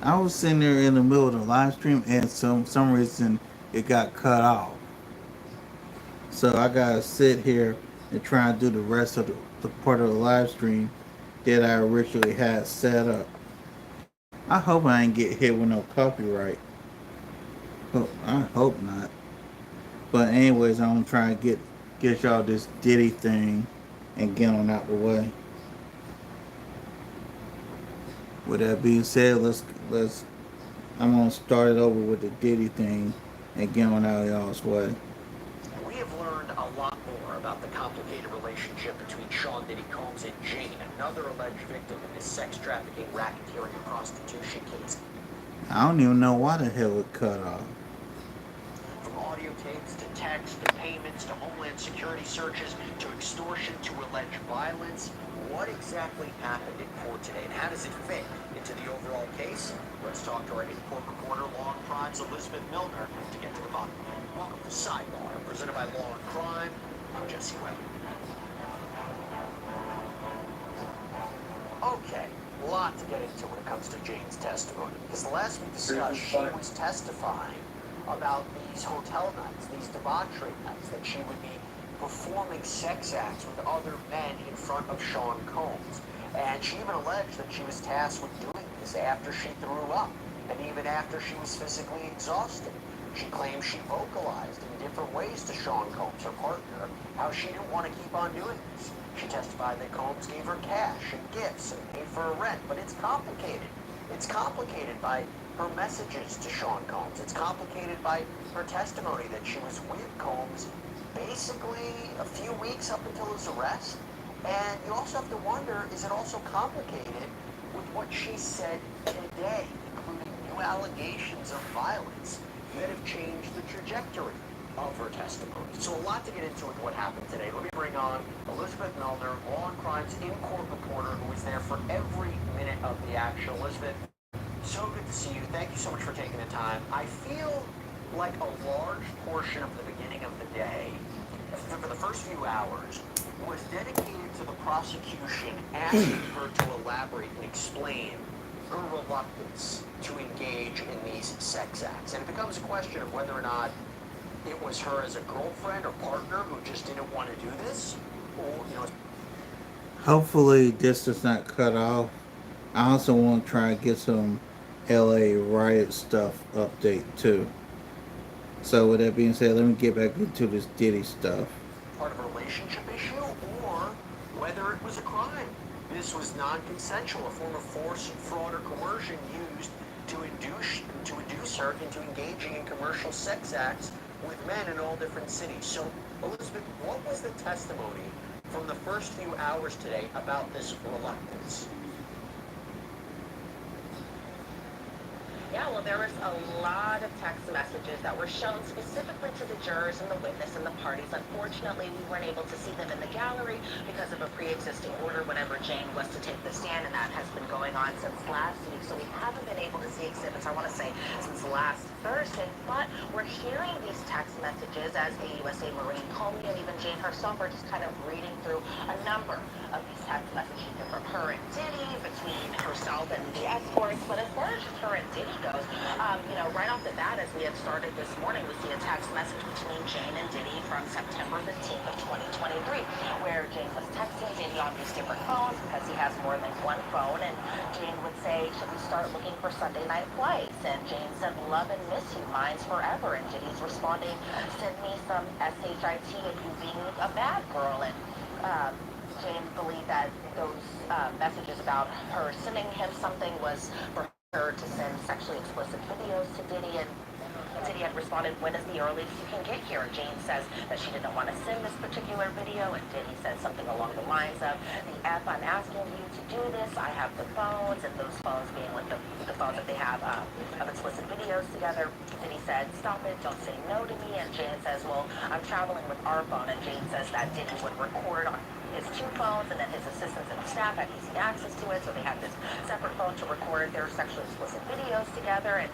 I was sitting there in the middle of the live stream, and some reason it got cut off. So I gotta sit here and try and do the rest of the part of the live stream that I originally had set up. I hope I ain't get hit with no copyright. I hope not. But anyways, I'm gonna try and get y'all this Diddy thing and get on out the way. With that being said, let's I'm gonna start it over with the Diddy thing and get on out of y'all's way. We have learned a lot more about the complicated relationship between Sean Diddy Combs and Jane, another alleged victim in this sex trafficking, racketeering, and prostitution case. I don't even know why the hell it cut off. From audio tapes to text to payments to Homeland Security searches to extortion to alleged violence, what exactly happened in court today and how does it fit into the overall case? Let's talk to our in-court reporter, Law and Crime's Elizabeth Milner, to get to the bottom of it. Welcome to Sidebar, presented by Law and Crime. I'm Jesse Webb. Okay, a lot to get into when it comes to Jane's testimony, because the last we discussed, she was testifying about these hotel nights, these debauchery nights, that she would be performing sex acts with other men in front of Sean Combs. And she even alleged that she was tasked with doing this after she threw up, and even after she was physically exhausted. She claims she vocalized in different ways to Sean Combs, her partner, how she didn't want to keep on doing this. She testified that Combs gave her cash and gifts and paid for her rent, but it's complicated. It's complicated by her messages to Sean Combs. It's complicated by her testimony that she was with Combs basically a few weeks up until his arrest. And you also have to wonder, is it also complicated with what she said today, including new allegations of violence that have changed the trajectory of her testimony? So a lot to get into with what happened today. Let me bring on Elizabeth Milner, Law and Crime's in-court reporter, who was there for every minute of the action. Elizabeth, so good to see you. Thank you so much for taking the time. I feel like a large portion of the beginning of the day, for the first few hours, was dedicated to the prosecution asking her to elaborate and explain her reluctance to engage in these sex acts. And it becomes a question of whether or not it was her as a girlfriend or partner who just didn't want to do this, or, Hopefully this does not cut off. I also want to try and get some LA riot stuff update too. So with that being said, let me get back into this Diddy stuff. part of a relationship issue, or whether it was a crime. This was non-consensual, a form of force, fraud, or coercion used to induce her into engaging in commercial sex acts with men in all different cities. So, Elizabeth, what was the testimony from the first few hours today about this reluctance? Yeah, well, there was a lot of text messages that were shown specifically to the jurors and the witness and the parties. Unfortunately, we weren't able to see them in the gallery because of a pre-existing order whenever Jane was to take the stand, and that has been going on since last week. So we haven't been able to see exhibits, I want to say, since last Thursday. But we're hearing these text messages as a USA Marine Comey and even Jane herself are just kind of reading through a number of these text messages from her and Diddy, between herself and the escorts. But as far as just her and Diddy goes, right off the bat, as we had started this morning, we see a text message between Jane and Diddy from September 15th of 2023, where Jane was texting Diddy on these different phones because he has more than one phone, and Jane would say, should we start looking for Sunday night flights? And Jane said, love and miss you, mine's forever. And Diddy's responding, send me some SHIT if you being a bad girl. And Jane believed that those messages about her sending him something was for her to send sexually explicit videos to Diddy, and Diddy had responded, when is the earliest you can get here? And Jane says that she didn't want to send this particular video, and Diddy said something along the lines of, the F, I'm asking you to do this, I have the phones, and those phones being like the phones that they have of explicit videos together. Diddy said, stop it, don't say no to me, and Jane says, well, I'm traveling with our phone, and Jane says that Diddy would record on his two phones, and then his assistants and staff had easy access to it, so they had this separate phone to record their sexually explicit videos together. And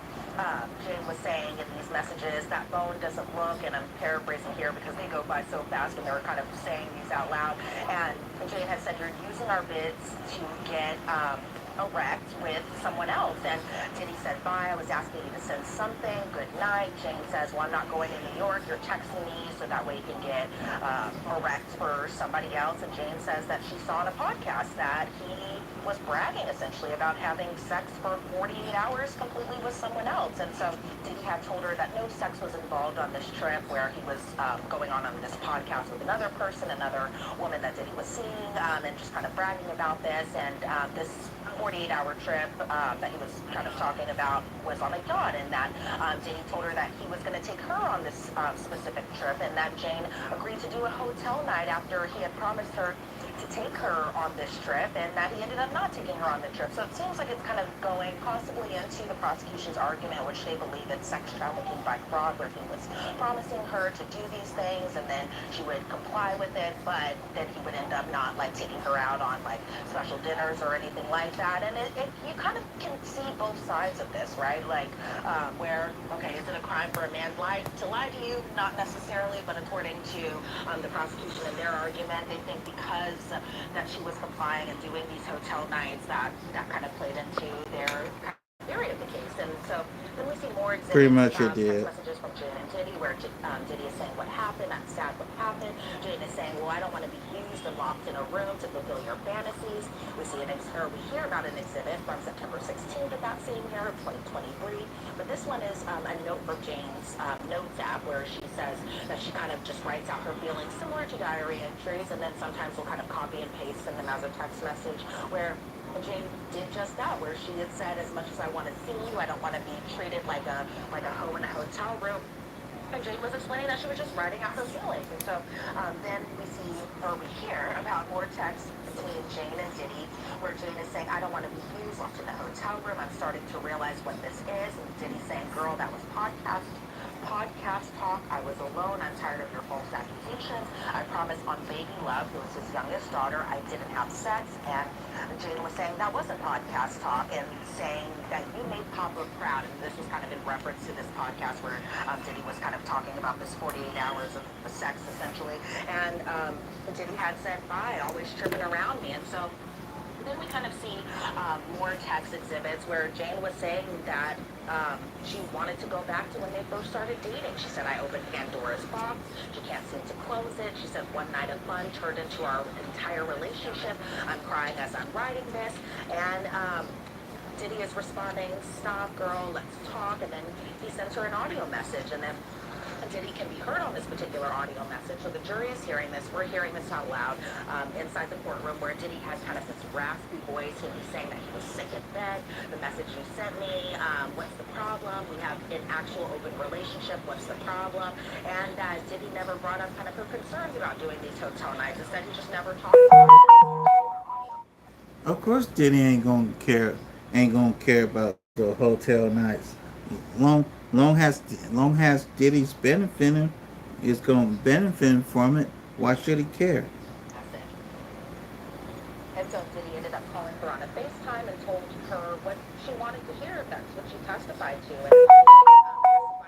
Jane was saying in these messages, that phone doesn't look, and I'm paraphrasing here because they go by so fast when they were kind of saying these out loud, and Jane had said, you're using our bids to get erect with someone else. And Diddy said, bye, I was asking you to send something, good night. Jane says, well, I'm not going to New York, you're texting me so that way you can get erect for somebody else. And Jane says that she saw on a podcast that he was bragging essentially about having sex for 48 hours completely with someone else. And so Diddy had told her that no sex was involved on this trip where he was going on this podcast with another person, another woman that Diddy was seeing, and just kind of bragging about this. And this 48-hour trip that he was kind of talking about was on a yacht, and that Diddy told her that he was going to take her on this specific trip, and that Jane agreed to do a hotel night after he had promised her to take her on this trip, and that he ended up not taking her on the trip. So it seems like it's kind of going possibly into the prosecution's argument, which they believe it's sex trafficking by fraud, where he was promising her to do these things, and then she would comply with it, but then he would end up not like taking her out on like special dinners or anything like that. And you kind of can see both sides of this, right? Like where, okay, is it a crime for a man to lie to you? Not necessarily, but according to the prosecution and their argument, they think because that she was complying and doing these hotel nights, that kind of played into their theory of the case. And so then we see more Pretty exhibits, much it text did. messages from Jane and Diddy, where Diddy is saying, what happened? I'm sad what happened. Jane is saying, well, I don't want to be used and locked in a room to fulfill your fantasies. We hear about an exhibit from September 16th of that same year of 2023. But this one is a note from Jane's notes app, where she says that she kind of just writes out her feelings similar to diary entries, and then sometimes will kind of copy and paste send them as a text message, where Jane did just that, where she had said, as much as I want to see you, I don't want to be treated like a hoe in a hotel room. And Jane was explaining that she was just writing out her feelings. And so then we hear about more texts between Jane and Diddy, where Jane is saying, I don't want to be used, locked in the hotel room. I'm starting to realize what this is. And Diddy's saying, girl, that was podcast talk. I was alone. I'm tired of your false accusations. I promised on Baby Love, who is his youngest daughter, I didn't have sex. And Jane was saying that wasn't podcast talk, and saying that you made Papa proud. And this was kind of in reference to this podcast where Diddy was kind of talking about this 48 hours of sex, essentially. And Diddy had said, bye, always tripping around me. And so then we kind of see more text exhibits where Jane was saying that she wanted to go back to when they first started dating. She said, I opened Pandora's box. She can't seem to close it. She said, one night of fun turned into our entire relationship. I'm crying as I'm writing this. And Diddy is responding, stop, girl, let's talk. And then he sends her an audio message. And then Diddy can be heard on this particular audio message. So the jury is hearing this. We're hearing this out loud inside the courtroom, where Diddy has kind of this raspy voice, and he's saying that he was sick in bed. The message you sent me, what's the problem? We have an actual open relationship. What's the problem? And Diddy never brought up kind of her concerns about doing these hotel nights. Instead, he just never talked about it. Of course, Diddy ain't gonna care about the hotel nights. Long, long has Diddy's benefiting, is gonna benefit from it. Why should he care? That's it. And so Diddy ended up calling her on a FaceTime and told her what she wanted to hear. That's what she testified to.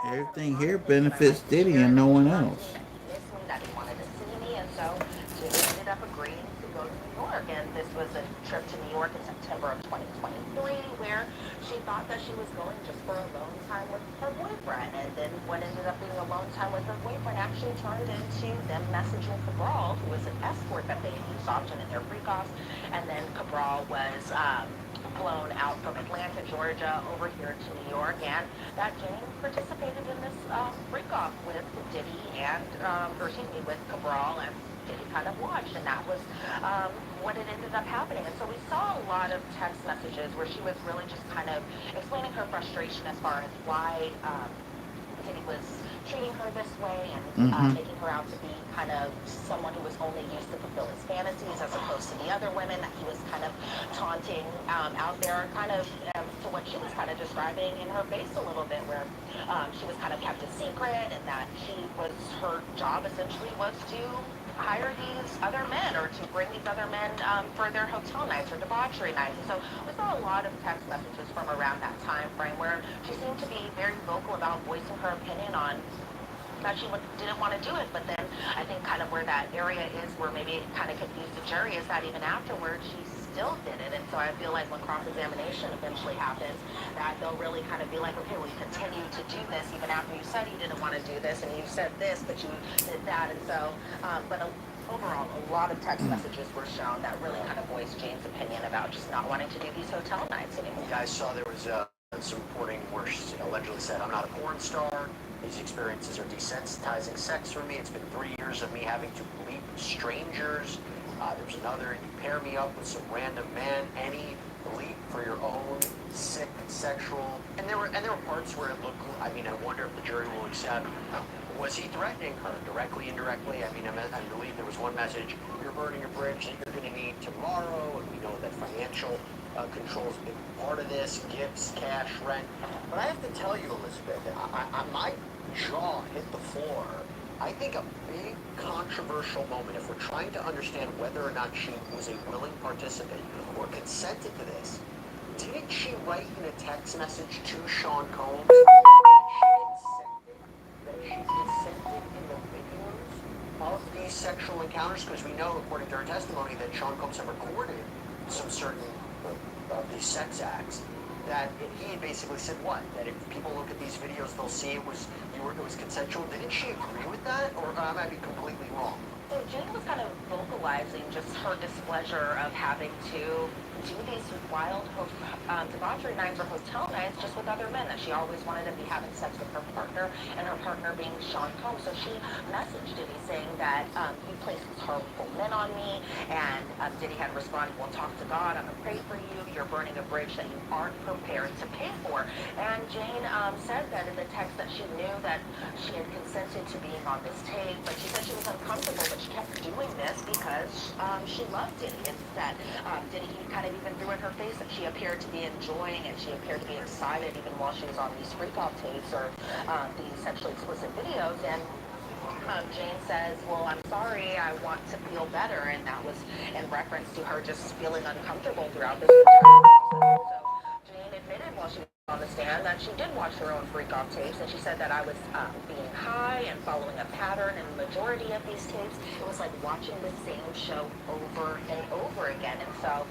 And Everything here benefits Diddy and no one else. he missed me, that he wanted to see me, and so Diddy ended up agreeing to go to New York. And this was a trip to New York in September of 2023, where she thought that she was going just for alone time with her boyfriend. And then what ended up being alone time with her boyfriend actually turned into them messaging Cabral, who was an escort that they used often in their freak-offs. And then Cabral was flown out from Atlanta, Georgia, over here to New York, and that Jane participated in this freak-off with Diddy and, with Cabral, and Diddy kind of watched, and that was what it ended up happening. And so we saw a lot of text messages where she was really just kind of explaining her frustration as far as why Diddy was treating her this way, and making her out to be kind of someone who was only used to fulfill his fantasies, as opposed to the other women that he was kind of taunting out there, kind of to what she was kind of describing in her face a little bit, where she was kind of kept a secret, and that her job essentially was to hire these other men, or to bring these other men for their hotel nights or debauchery nights. And so we saw a lot of text messages from around that time frame where she seemed to be very vocal about voicing her opinion on that she didn't want to do it. But then I think kind of where that area is where maybe it kind of confused the jury is that even afterwards she still did it. And so I feel like when cross-examination eventually happens, that they'll really kind of be like, okay, well, you continue to do this even after you said you didn't want to do this, and you said this, but you did that. And so, overall, a lot of text messages were shown that really kind of voiced Jane's opinion about just not wanting to do these hotel nights anymore. You guys saw there was some reporting where she allegedly said, I'm not a porn star. These experiences are desensitizing sex for me. It's been 3 years of me having to bleep strangers. There's another, you pair me up with some random man, any bleep for your own sick sexual. And there were parts where it looked, I mean, I wonder if the jury will accept, was he threatening her directly, indirectly? I mean, I believe there was one message, you're burning a bridge that you're going to need tomorrow, and we know that financial control is a big part of this, gifts, cash, rent. But I have to tell you, Elizabeth, my jaw hit the floor. I think a big controversial moment, if we're trying to understand whether or not she was a willing participant or consented to this, didn't she write in a text message to Sean Combs that she consented in the videos of these sexual encounters? Because we know, according to her testimony, that Sean Combs have recorded some certain of these sex acts. That he basically said what? That if people look at these videos, they'll see it was consensual. Didn't she agree with that, or I might be completely wrong? So Jane was kind of vocalizing just her displeasure of having to do these wild debauchery nights or hotel nights just with other men, that she always wanted to be having sex with her partner, and her partner being Sean Combs. So she messaged Diddy saying that he placed these harmful men on me, and Diddy had responded, well, talk to God, I'm going to pray for you, you're burning a bridge that you aren't prepared to pay for. And Jane said that in the text that she knew that she had consented to being on this tape, but she said she was uncomfortable, but she kept doing this because she loved Diddy, and that Diddy kind of even threw in her face that she appeared to be enjoying it. She appeared to be excited even while she was on these freak-off tapes or these sexually explicit videos. And Jane says, well, I'm sorry, I want to feel better. And that was in reference to her just feeling uncomfortable throughout this entire process. So Jane admitted while she was on the stand that she did watch her own freak-off tapes, and she said that I was being high and following a pattern in the majority of these tapes. It was like watching the same show over and over again. And so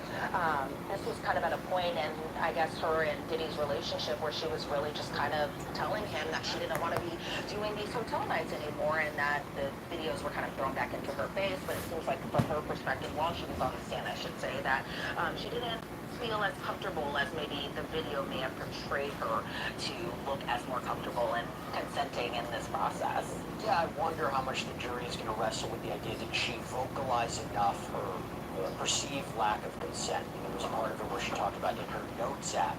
this was kind of at a point in, I guess, her and Diddy's relationship where she was really just kind of telling him that she didn't want to be doing these hotel nights anymore, and that the videos were kind of thrown back into her face. But it seems like from her perspective, while she was on the stand, I should say, that she didn't feel as comfortable as maybe the video may have portrayed her to look as more comfortable and consenting in this process. Yeah, I wonder how much the jury is going to wrestle with the idea that she vocalized enough her perceived lack of consent. You know, there's a part of it where she talked about in her notes app.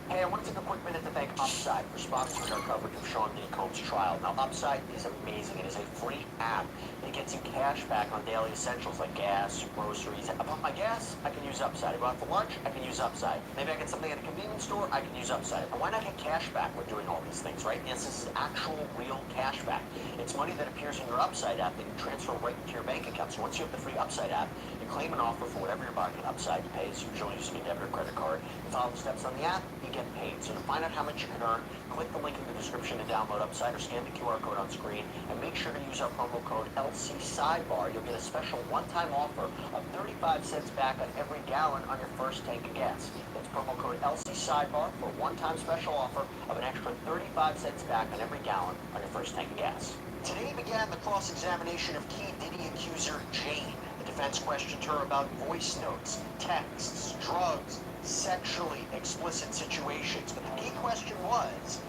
Hey, I want to take a quick minute to thank Upside for sponsoring our coverage of Sean Diddy Combs' trial. Now, Upside is amazing. It is a free app. It gets you cash back on daily essentials like gas, groceries. I bought my gas, I can use Upside. I go out for lunch, I can use Upside. Maybe I get something at a convenience store, I can use Upside. But why not get cash back when doing all these things, right? Yes, this is actual, real cash back. It's money that appears in your Upside app that you transfer right into your bank account. So once you have the free Upside app, you claim an offer for whatever you're buying on Upside. You pay as usual using a debit or credit card. You follow the steps on the app, you get paid. So to find out how much you can earn, click the link in the description to download Upside or scan the QR code on screen, and make sure to use our promo code LC Sidebar. You'll get a special one-time offer of 35 cents back on every gallon on your first tank of gas. That's promo code LC Sidebar for a one-time special offer of an extra 35 cents back on every gallon on your first tank of gas. Today began the cross-examination of key Diddy accuser Jane. The defense questioned her about voice notes, texts, drugs, sexually explicit situations. But the key question was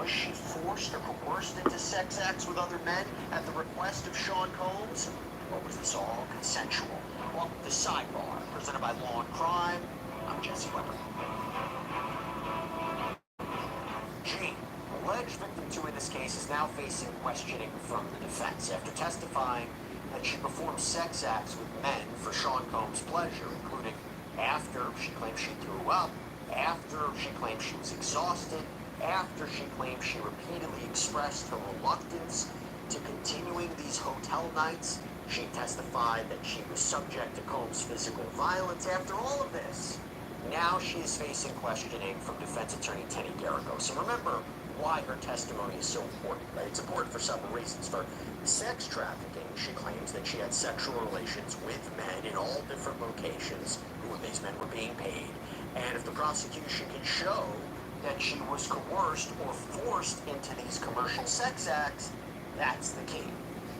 she forced or coerced into sex acts with other men at the request of Sean Combs? Or was this all consensual? Well, the Sidebar, presented by Law and Crime. I'm Jesse Weber. Gene, alleged victim 2 in this case, is now facing questioning from the defense after testifying that she performed sex acts with men for Sean Combs' pleasure, including after she claimed she threw up, after she claimed she was exhausted, after she claimed she repeatedly expressed her reluctance to continuing these hotel nights. She testified that she was subject to Combs' physical violence. After all of this, now she is facing questioning from defense attorney Teddy Garagos. So remember why her testimony is so important, right? It's important for several reasons. For sex trafficking, she claims that she had sexual relations with men in all different locations who what these men were being paid. And if the prosecution can show that she was coerced or forced into these commercial sex acts, that's the key.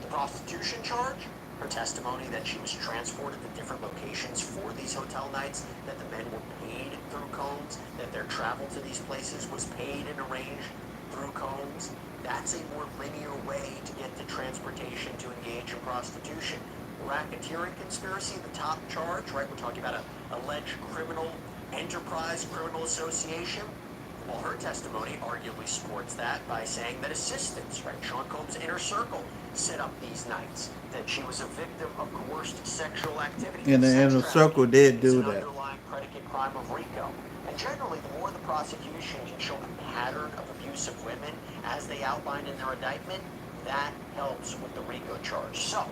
The prostitution charge, her testimony that she was transported to different locations for these hotel nights, that the men were paid through Combs, that their travel to these places was paid and arranged through Combs. That's a more linear way to get to transportation to engage in prostitution. Racketeering conspiracy, the top charge, right? We're talking about an alleged criminal enterprise, criminal association. Well, her testimony arguably supports that by saying that assistants, right, Sean Combs' inner circle, set up these nights, that she was a victim of coerced sexual activity. And the Sex inner circle trafficking did is do an that. underlying predicate crime of RICO. And generally, the more the prosecution can show a pattern of abuse of women, as they outlined in their indictment, that helps with the RICO charge. So,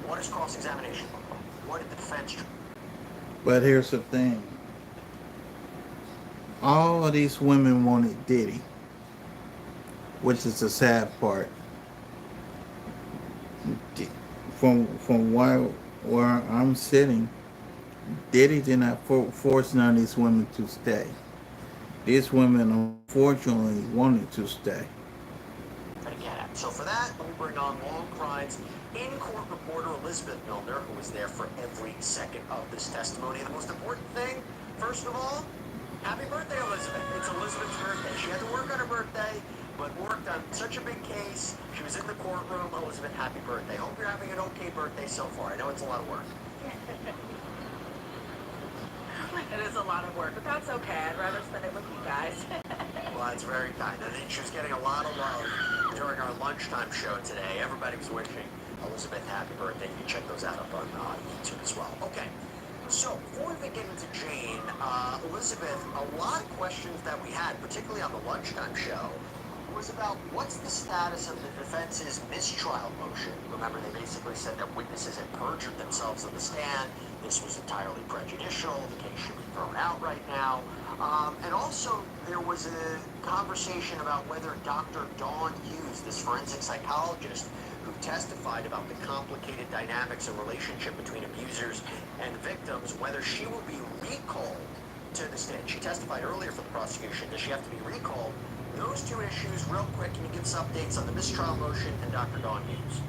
what does cross-examination look like? What did the defense... But here's the thing. All of these women wanted Diddy, which is the sad part. From where I'm sitting, Diddy did not force none of these women to stay. These women unfortunately wanted to stay. So for that, let me bring on Long Crimes in-court reporter Elizabeth Milner, who was there for every second of this testimony. And the most important thing, first of all, happy birthday, Elizabeth. It's Elizabeth's birthday. She had to work on her birthday, but worked on such a big case. She was in the courtroom. Elizabeth, happy birthday. Hope you're having an okay birthday so far. I know it's a lot of work. It is a lot of work, but that's okay. I'd rather spend it with you guys. Well, that's very kind. I think she was getting a lot of love during our lunchtime show today. Everybody was wishing Elizabeth happy birthday. You can check those out up on YouTube as well. Okay. So, before we get into Jane, Elizabeth, a lot of questions that we had, particularly on the lunchtime show, was about what's the status of the defense's mistrial motion. Remember, they basically said that witnesses had perjured themselves on the stand. This was entirely prejudicial. The case should be thrown out right now. And also, there was a conversation about whether Dr. Dawn Hughes, this forensic psychologist who testified about the complicated dynamics and relationship between abusers and victims, whether she will be recalled to the stand. She testified earlier for the prosecution. Does she have to be recalled? Those two issues, real quick, can you give us updates on the mistrial motion and Dr. Dawn Hughes?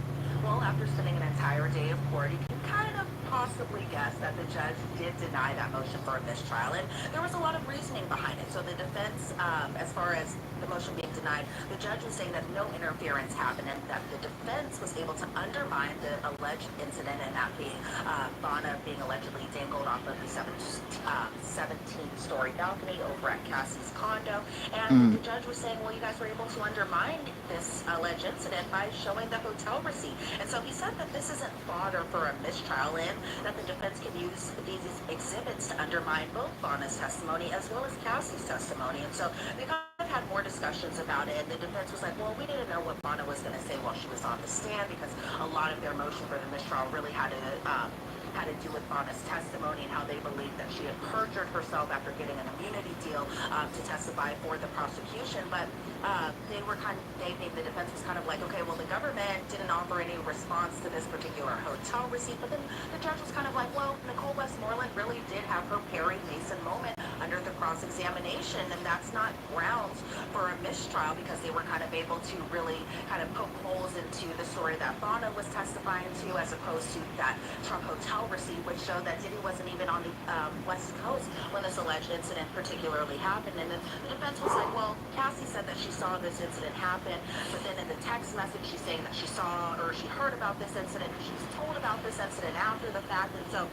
Well, after spending an entire day of court, you can kind of possibly guess that the judge did deny that motion for a mistrial, and there was a lot of reasoning behind it. So the defense, as far as the motion being denied, the judge was saying that no interference happened and that the defense was able to undermine the alleged incident, and that being Vanna being allegedly dangled off of the 17-story balcony over at Cassie's condo. And the judge was saying, well, you guys were able to undermine this alleged incident by showing the hotel receipt. And so he said that this isn't fodder for a mistrial, and that the defense can use these exhibits to undermine both Vanna's testimony as well as Cassie's testimony. And so they kind of had more discussions about it, and the defense was like, well, we didn't know what Vanna was going to say while she was on the stand, because a lot of their motion for the mistrial really had to do with Vanna's testimony and how they believed that she had perjured herself after getting an immunity deal to testify for the prosecution. But the defense was kind of like, okay, well, the government didn't offer any response to this particular hotel receipt. But then the judge was kind of like, well, Nicole Westmoreland really did have her Perry Mason moment under the cross-examination, and that's not grounds for a mistrial, because they were kind of able to really kind of poke holes into the story that Vanna was testifying to, as opposed to that Trump hotel receipt, which showed that Diddy wasn't even on the West Coast when this alleged incident particularly happened. And then the defense was like, well, Cassie said that she saw this incident happen, but then in the text message she's saying that she saw or she heard about this incident, and she was told about this incident after the fact. And so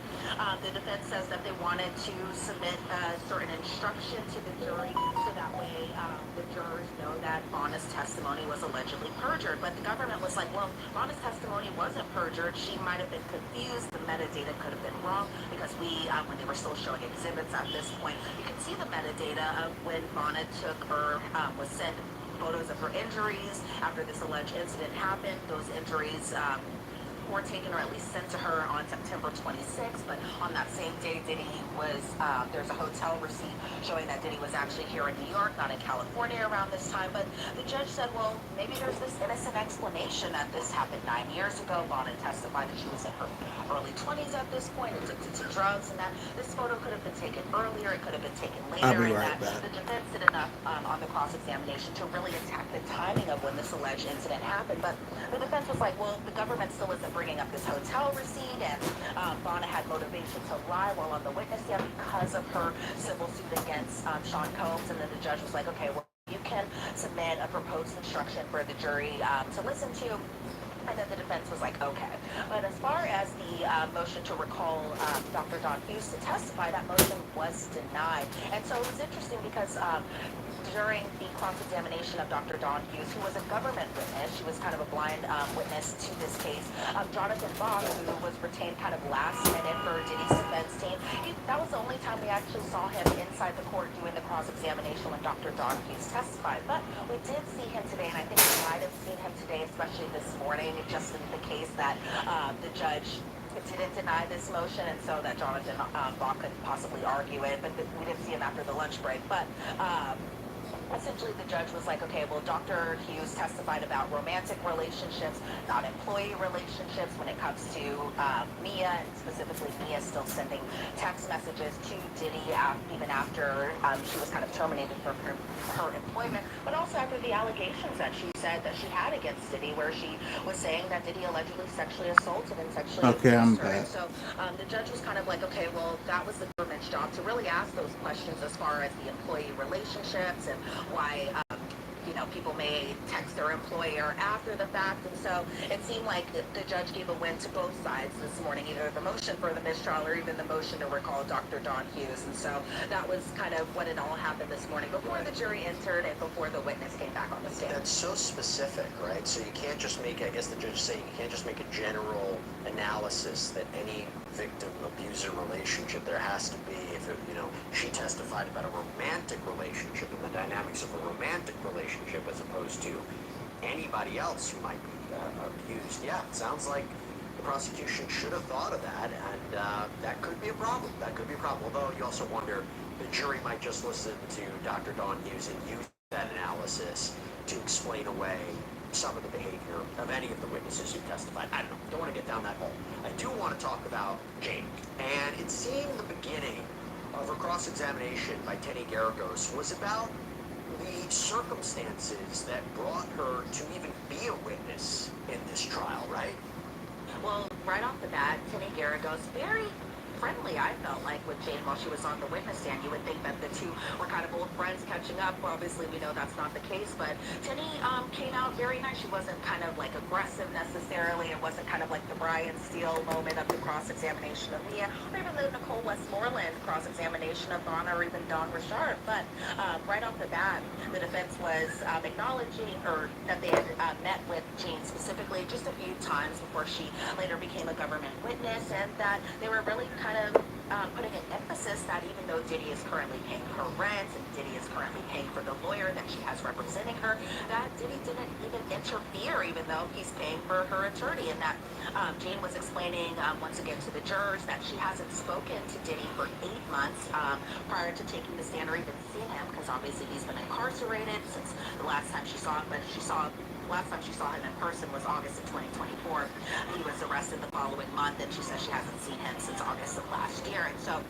the defense says that they wanted to submit a certain instruction to the jury, so that way the jurors know that Vanna's testimony was allegedly perjured. But the government was like, well, Vanna's testimony wasn't perjured. She might have been confused. The metadata could have been wrong, because when they were still showing exhibits at this point, you can see the metadata of when Vanna took her, was sent photos of her injuries after this alleged incident happened. Those injuries were taken, or at least sent to her on September 26th, but on that same day, Diddy was, there's a hotel receipt showing that Diddy was actually here in New York, not in California around this time. But the judge said, well, maybe there's this innocent explanation that this happened 9 years ago. Bonnet testified that she was in her early 20s at this point, addicted to drugs, and that this photo could have been taken earlier, it could have been taken I'll later, be and right that back. the defense did enough on the cross-examination to really attack the timing of when this alleged incident happened. But the defense was like, well, the government still isn't bringing up this hotel receipt, and Bonnet had motivation to lie while on the witness stand because of her civil suit against Sean Combs. And then the judge was like, okay, well, you can submit a proposed instruction for the jury to listen to. And then the defense was like, okay. But as far as the motion to recall Dr. Don Hughes to testify, that motion was denied. And so it was interesting because during the cross-examination of Dr. Don Hughes, who was a government witness, she was kind of a blind witness to this case, Jonathan Bach, who was retained kind of last minute for Diddy's defense team, that was the only time we actually saw him inside the court doing the cross-examination when Dr. Don Hughes testified. But we did see him today, and I think we might have seen him today, especially this morning, just in the case that the judge didn't deny this motion, and so that Jonathan Bach could possibly argue it, but we didn't see him after the lunch break. But essentially the judge was like, okay, well, Dr. Hughes testified about romantic relationships, not employee relationships when it comes to Mia, and specifically Mia still sending text messages to Diddy even after she was kind of terminated from her employment, but also after the allegations that she said that she had against Diddy, where she was saying that Diddy allegedly sexually assaulted and sexually abused her. And so the judge was kind of like, okay, well, that was the government's job to really ask those questions as far as the employee relationships and why people may text their employer after the fact. And so it seemed like the judge gave a win to both sides this morning, either the motion for the mistrial or even the motion to recall Dr. Don Hughes. And so that was kind of what it all happened this morning before the jury entered and before the witness came back on the stand. That's so specific, right? So you can't just make, I guess the judge is saying, you can't just make a general analysis that any victim-abuser relationship, there has to be, if it, she testified about a romantic relationship and the dynamics of a romantic relationship as opposed to anybody else who might be abused. Yeah, it sounds like the prosecution should have thought of that, and that could be a problem. That could be a problem. Although you also wonder, the jury might just listen to Dr. Don Hughes and use that analysis to explain away some of the behavior of any of the witnesses who testified. I don't want to get down that hole. I do want to talk about Jane. And it seemed the beginning of her cross-examination by Teddy Garagos was about the circumstances that brought her to even be a witness in this trial, right? Well, right off the bat, Teddy Garagos, very friendly, I felt like, with Jane while she was on the witness stand. You would think that the two were kind of old friends catching up. Well, obviously, we know that's not the case, but Teddy came out very nice. She wasn't kind of like aggressive necessarily. It wasn't kind of like the Brian Steele moment of the cross-examination of Mia, or even the Nicole Westmoreland cross-examination of Donna or even Dawn Richard. But right off the bat, the defense was acknowledging, or that they had met with Jane specifically just a few times before she later became a government witness, and that they were really kind of putting an emphasis that even though Diddy is currently paying her rent and Diddy is currently paying for the lawyer that she has representing her, that Diddy didn't even interfere even though he's paying for her attorney. And that Jane was explaining once again to the jurors that she hasn't spoken to Diddy for 8 months prior to taking the stand or even seen him, because obviously he's been incarcerated since the last time she saw him. But last time she saw him in person was August of 2024. He was arrested the following month, and she says she hasn't seen him since August of last year. And so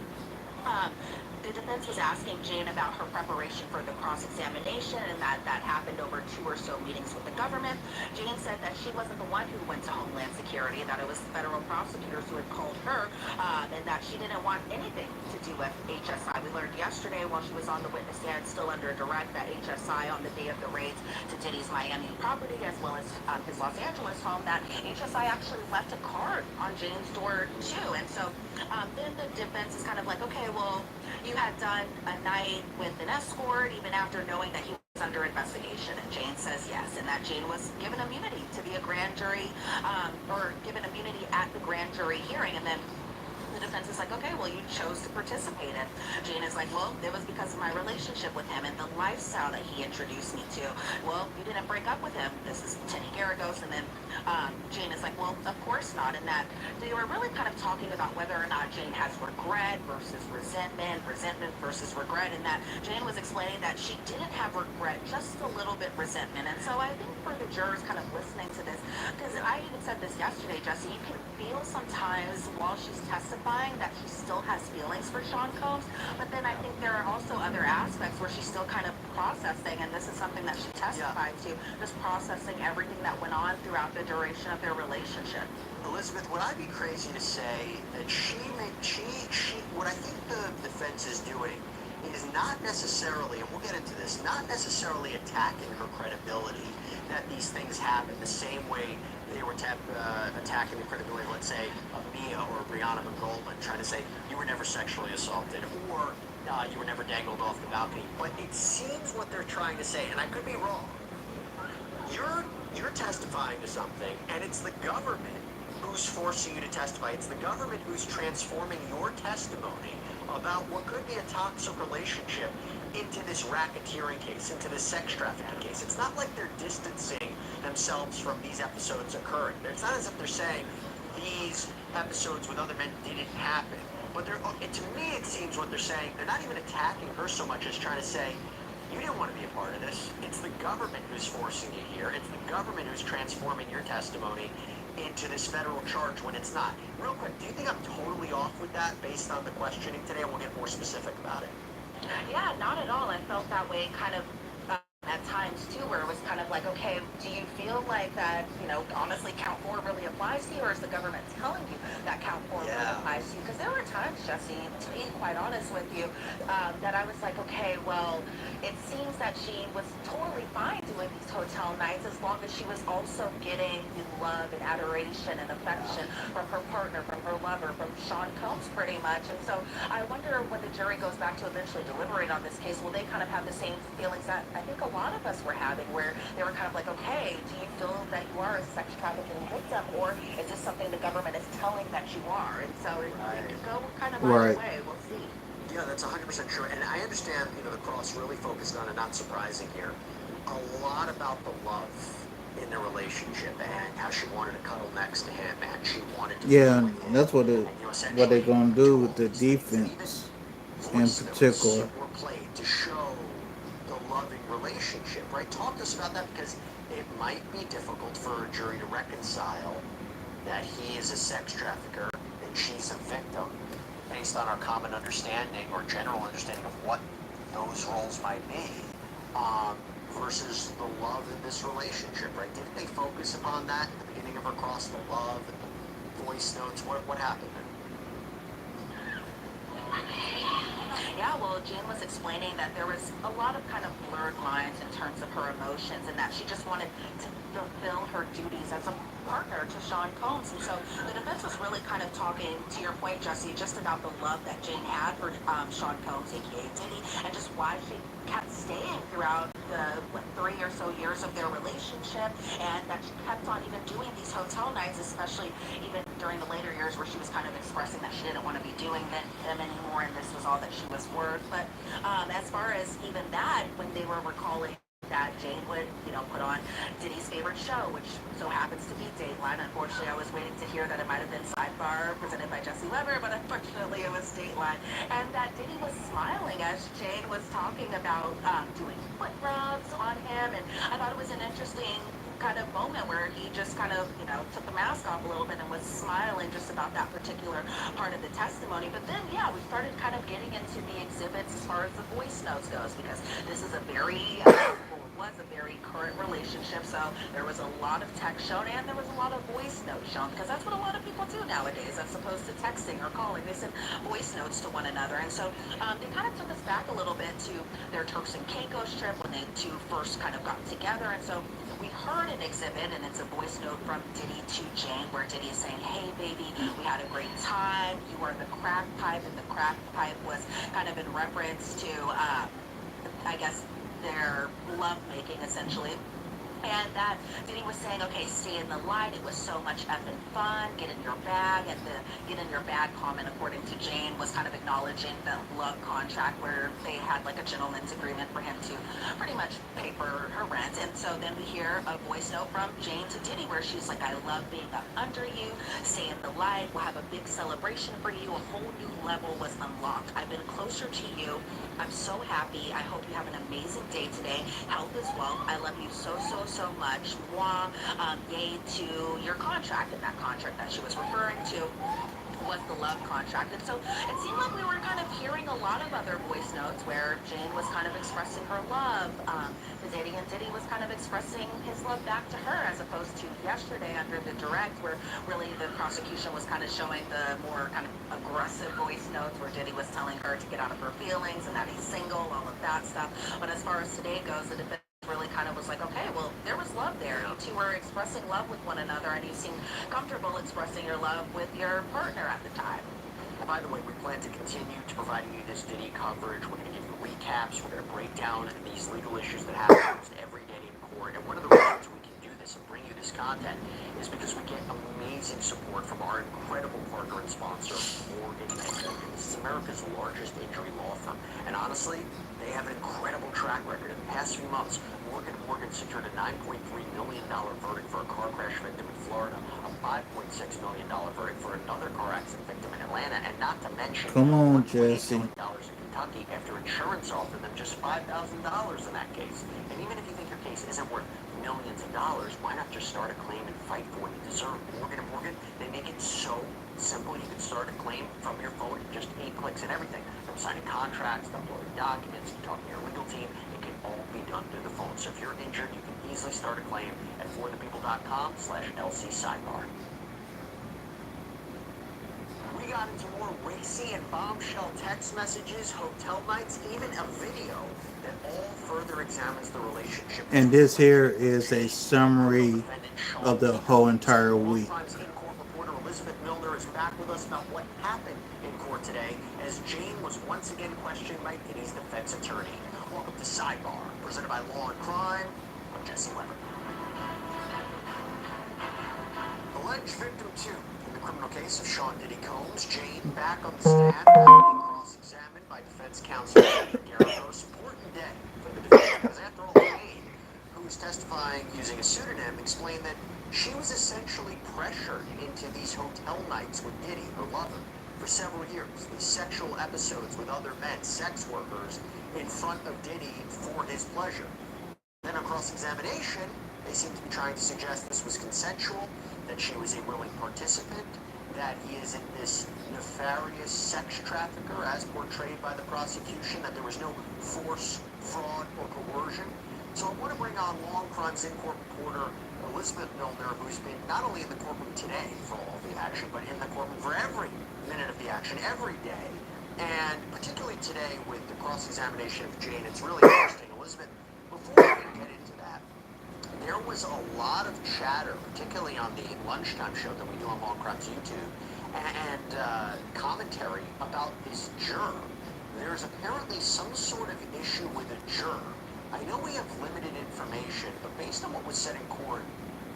the defense was asking Jane about her preparation for the cross-examination, and that happened over 2 or so meetings with the government. Jane said that she wasn't the one who went to Homeland Security, that it was federal prosecutors who had called her, and that she didn't want anything to do with HSI. We learned yesterday while she was on the witness stand, still under direct, that HSI on the day of the raids to Diddy's Miami property as well as his Los Angeles home, that HSI actually left a card on Jane's door too. And so then the defense is kind of like, okay, well, you had done a night with an escort even after knowing that he was under investigation. And Jane says yes, and that Jane was given immunity to be a grand jury, or given immunity at the grand jury hearing. And then the defense is like, okay, well, you chose to participate. And Jane is like, well, it was because of my relationship with him. And the lifestyle that he introduced me to. Well, you didn't break up with him. This is Teddy Garagos. And then Jane is like, well, of course not. And that they were really kind of talking about whether or not Jane has regret versus resentment, resentment versus regret. And that Jane was explaining that she didn't have regret, just a little bit resentment. And so I think for the jurors kind of listening to this, because I even said this yesterday, Jesse, you can feel sometimes while she's testifying that she still has feelings for Sean Combs, but then I think there are also other aspects where she's still kind of processing, and this is something that she testified to, just processing everything that went on throughout the duration of their relationship. Elizabeth, would I be crazy to say that what I think the defense is doing is not necessarily, and we'll get into this, not necessarily attacking her credibility, that these things happen the same way they were attacking the credibility, let's say, of Mia or Brianna McGoldman, trying to say you were never sexually assaulted, or you were never dangled off the balcony. But it seems what they're trying to say, and I could be wrong, you're testifying to something, and it's the government who's forcing you to testify. It's the government who's transforming your testimony about what could be a toxic relationship into this racketeering case, into this sex trafficking case. It's not like they're distancing themselves from these episodes occurring. It's not as if they're saying these episodes with other men didn't happen. But to me, it seems what they're saying, they're not even attacking her so much as trying to say, you didn't want to be a part of this. It's the government who's forcing you here. It's the government who's transforming your testimony into this federal charge when it's not. Real quick, do you think I'm totally off with that based on the questioning today? And we'll get more specific about it. Yeah, not at all. I felt that way kind of at times too, where it was kind of like, okay, do you feel like that, honestly, count 4 really applies to you, or is the government telling you that count 4 really applies to you? Because there were times, Jesse, to be quite honest with you, that I was like, okay, well, it seems that she was totally fine doing these hotel nights as long as she was also getting the love and adoration and affection from her partner, from her lover, from Sean Combs, pretty much. And so I wonder when the jury goes back to eventually deliberate on this case, will they kind of have the same feelings that I think a lot of us were having, where they were kind of like, okay, do you feel that you are a sex trafficking victim, or is this something the government is telling that you are? And so it could go kind of either way. We'll see. Yeah, that's 100% true. And I understand, the cross really focused on, and not surprising here, a lot about the love in the relationship and how she wanted to cuddle next to him and she wanted to that's what they're gonna do with the defense in particular. Were played to show the loving relationship, right? Talk to us about that, because it might be difficult for a jury to reconcile that he is a sex trafficker and she's a victim based on our common understanding or general understanding of what those roles might be, versus the love in this relationship, right? Didn't they focus upon that at the beginning of her cross, the love and the voice notes? What happened there? Yeah, well, Jane was explaining that there was a lot of kind of blurred lines in terms of her emotions, and that she just wanted to fulfill her duties as a partner to Sean Combs. And so the defense was really kind of talking, to your point, Jesse, just about the love that Jane had for Sean Combs, aka Diddy, and just why she kept staying throughout the 3 or so years of their relationship, and that she kept on even doing these hotel nights, especially even during the later years where she was kind of expressing that she didn't want to be doing them anymore, and this was all that she was worth. But as far as even that, when they were recalling that Jane would, put on Diddy's favorite show, which so happens to be Dateline. Unfortunately, I was waiting to hear that it might have been Sidebar, presented by Jesse Weber, but unfortunately it was Dateline. And that Diddy was smiling as Jane was talking about doing foot rubs on him, and I thought it was an interesting kind of moment where he just kind of, took the mask off a little bit and was smiling just about that particular part of the testimony. But then, we started kind of getting into the exhibits as far as the voice notes goes, because this is a very, was a very current relationship, so there was a lot of text shown and there was a lot of voice notes shown, because that's what a lot of people do nowadays as opposed to texting or calling. They send voice notes to one another. And so they kind of took us back a little bit to their Turks and Caicos trip when they two first kind of got together. And so we heard an exhibit, and it's a voice note from Diddy to Jane, where Diddy is saying, hey baby, we had a great time, you were the crack pipe, and the crack pipe was kind of in reference to I guess their love making, essentially. and that Diddy was saying, okay, stay in the light. It was so much effing fun. Get in your bag. And the get in your bag comment, according to Jane, was kind of acknowledging the love contract where they had like a gentleman's agreement for him to pretty much pay for her rent. And so then we hear a voice note from Jane to Diddy where she's like, I love being up under you. Stay in the light. We'll have a big celebration for you. A whole new level was unlocked. I've been closer to you. I'm so happy. I hope you have an amazing day today. Health is wealth. I love you so much. Mwah. Yay to your contract. And that contract that she was referring to was the love contract. And so it seemed like we were kind of hearing a lot of other voice notes where Jane was kind of expressing her love to Diddy, and Diddy was kind of expressing his love back to her, as opposed to yesterday under the direct, where really the prosecution was kind of showing the more kind of aggressive voice notes where Diddy was telling her to get out of her feelings and that he's single, all of that stuff. But as far as today goes, the defense really kind of was like, okay, well, there was love there. You two were expressing love with one another, and you seemed comfortable expressing your love with your partner at the time. By the way, we plan to continue to provide you this Diddy coverage. We're going to give you recaps. We're going to break down these legal issues that happen almost every day in court. And one of the reasons we can do this and bring you this content is because we get amazing support from our incredible partner and sponsor, Morgan & Morgan. This is America's largest injury law firm. And honestly, they have an incredible track record. In the past few months, Morgan & Morgan secured a $9.3 million verdict for a car crash victim in Florida, a $5.6 million verdict for another car accident victim in Atlanta, and not to mention Come on, $1.8 Jesse. million in Kentucky after insurance offered them just $5,000 in that case. And even if you think your case isn't worth millions of dollars, why not just start a claim and fight for what you deserve? Morgan & Morgan, they make it so simple. You can start a claim from your phone in just 8 clicks, and everything from signing contracts, uploading documents, talking to your legal team, it can all be done through the phone. So if you're injured, you can easily start a claim at forthepeople.com/LC sidebar. We got into more racy and bombshell text messages, hotel nights, even a video that all further examines the relationship. And this here is a summary of the whole entire week. Crimes in Court reporter Elizabeth Milner is back with us about what happened in court today as Jane was once again questioned by Diddy's defense attorney. Welcome to Sidebar, presented by Law and Crime. I'm Jesse Weber. Alleged victim 2 in the criminal case of Sean Diddy Combs, Jane back on the stand, being cross-examined by defense counsel Garrett. Important day for the defense, because after all, Jane, who was testifying using a pseudonym, explained that she was essentially pressured into these hotel nights with Diddy, her lover, for several years. These sexual episodes with other men, sex workers, in front of Diddy for his pleasure. Then on cross-examination, they seem to be trying to suggest this was consensual, that she was a willing participant, that he isn't this nefarious sex trafficker as portrayed by the prosecution, that there was no force, fraud, or coercion. So I want to bring on Law and Crime's in-court reporter Elizabeth Milner, who's been not only in the courtroom today for all of the action, but in the courtroom for every minute of the action, every day. And particularly today with the cross-examination of Jane, it's really interesting. Elizabeth, before we even get into that, there was a lot of chatter, particularly on the lunchtime show that we do on Law and Crime's YouTube, and commentary about this juror. There's apparently some sort of issue with a juror. I know we have limited information, but based on what was said in court,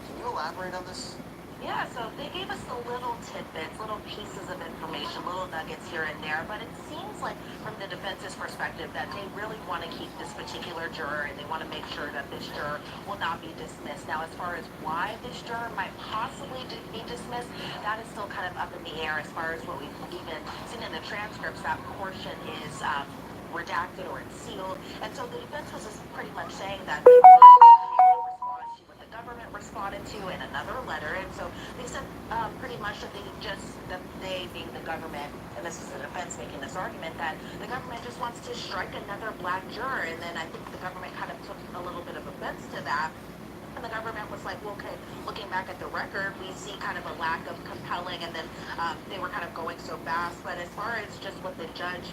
can you elaborate on this? Yeah, so they gave us the little tidbits, little pieces of information, little nuggets here and there, but it seems like from the defense's perspective that they really want to keep this particular juror, and they want to make sure that this juror will not be dismissed. Now, as far as why this juror might possibly be dismissed, that is still kind of up in the air. As far as what we've even seen in the transcripts, that portion is redacted or it's sealed, and so the defense was just pretty much saying that they to what the government responded to in another letter. And so they said pretty much that they being the government, and this is the defense making this argument, that the government just wants to strike another black juror. And then I think the government kind of took a little bit of offense to that. And the government was like, well, okay, looking back at the record, we see kind of a lack of compelling, and then they were kind of going so fast. But as far as just what the judge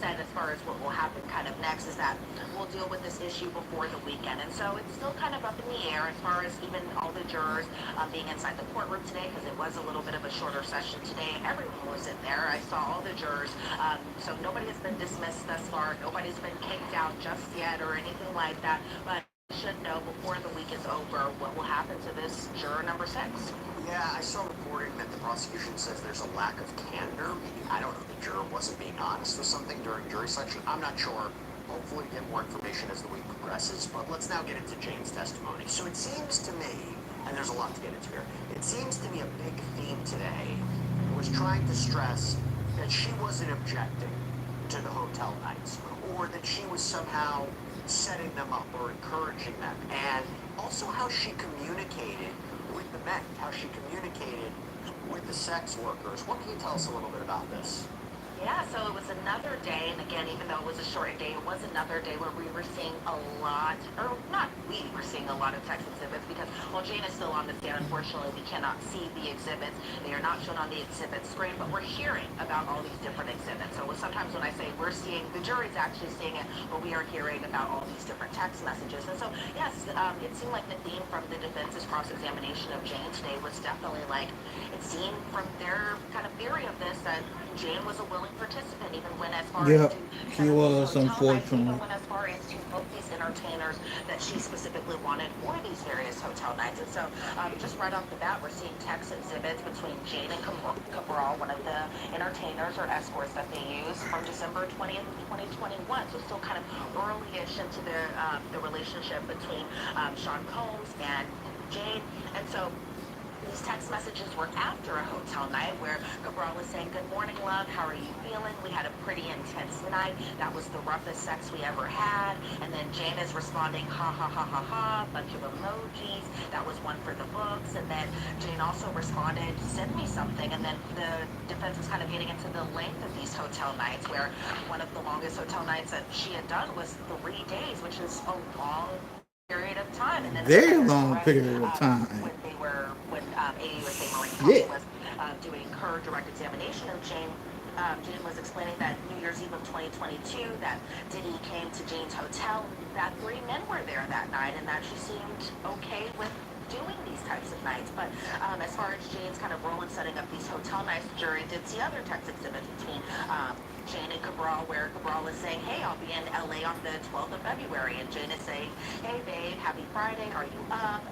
said, as far as what will happen kind of next, is that we'll deal with this issue before the weekend. And so it's still kind of up in the air as far as even all the jurors being inside the courtroom today, because it was a little bit of a shorter session today. Everyone was in there. I saw all the jurors. So nobody has been dismissed thus far. Nobody's been kicked out just yet or anything like that. But should know before the week is over what will happen to this juror number 6. Yeah, I saw reporting that the prosecution says there's a lack of candor. Maybe, I don't know, the juror wasn't being honest with something during jury selection. I'm not sure. Hopefully we get more information as the week progresses, but let's now get into Jane's testimony. So it seems to me, and there's a lot to get into here, it seems to me a big theme today was trying to stress that she wasn't objecting to the hotel nights, or that she was somehow setting them up or encouraging them, and also how she communicated with the men, how she communicated with the sex workers. What can you tell us a little bit about this? Yeah, so it was another day, and again, even though it was a short day, it was another day where we were seeing a lot, or not we were seeing a lot of text exhibits because while Jane is still on the stand, unfortunately, we cannot see the exhibits. They are not shown on the exhibit screen, but we're hearing about all these different exhibits. So sometimes when I say we're seeing, the jury's actually seeing it, but we are hearing about all these different text messages. And so, yes, it seemed like the theme from the defense's cross-examination of Jane today was definitely like, it seemed from their kind of theory of this that Jane was a willing participant, even went as far as Yep, to she kind of these was, hotel nights, even unfortunately. went as far as to book these entertainers that she specifically wanted for these various hotel nights. And so, just right off the bat, we're seeing text exhibits between Jane and Cabral, one of the entertainers or escorts that they use, from December 20th, 2021. So still kind of early-ish into the relationship between Sean Combs and Jane. And so these text messages were after a hotel night where Cabral was saying, "Good morning, love. How are you feeling? We had a pretty intense night. That was the roughest sex we ever had." And then Jane is responding, "Ha ha ha ha ha," bunch of emojis. That was one for the books. And then Jane also responded, "Send me something." And then the defense was kind of getting into the length of these hotel nights, where one of the longest hotel nights that she had done was 3 days, which is a long period of time. And then in the Very second long thread, period of time. when AUSA Marine Shit. Counsel was doing her direct examination of Jane, Jane was explaining that New Year's Eve of 2022, that Diddy came to Jane's hotel, that 3 men were there that night, and that she seemed okay with doing these types of nights. But as far as Jane's kind of role in setting up these hotel nights, the jury did see other text exhibits between Jane and Cabral, where Cabral is saying, "Hey, I'll be in LA on the 12th of February," and Jane is saying, "Hey, babe, happy Friday. Are you up?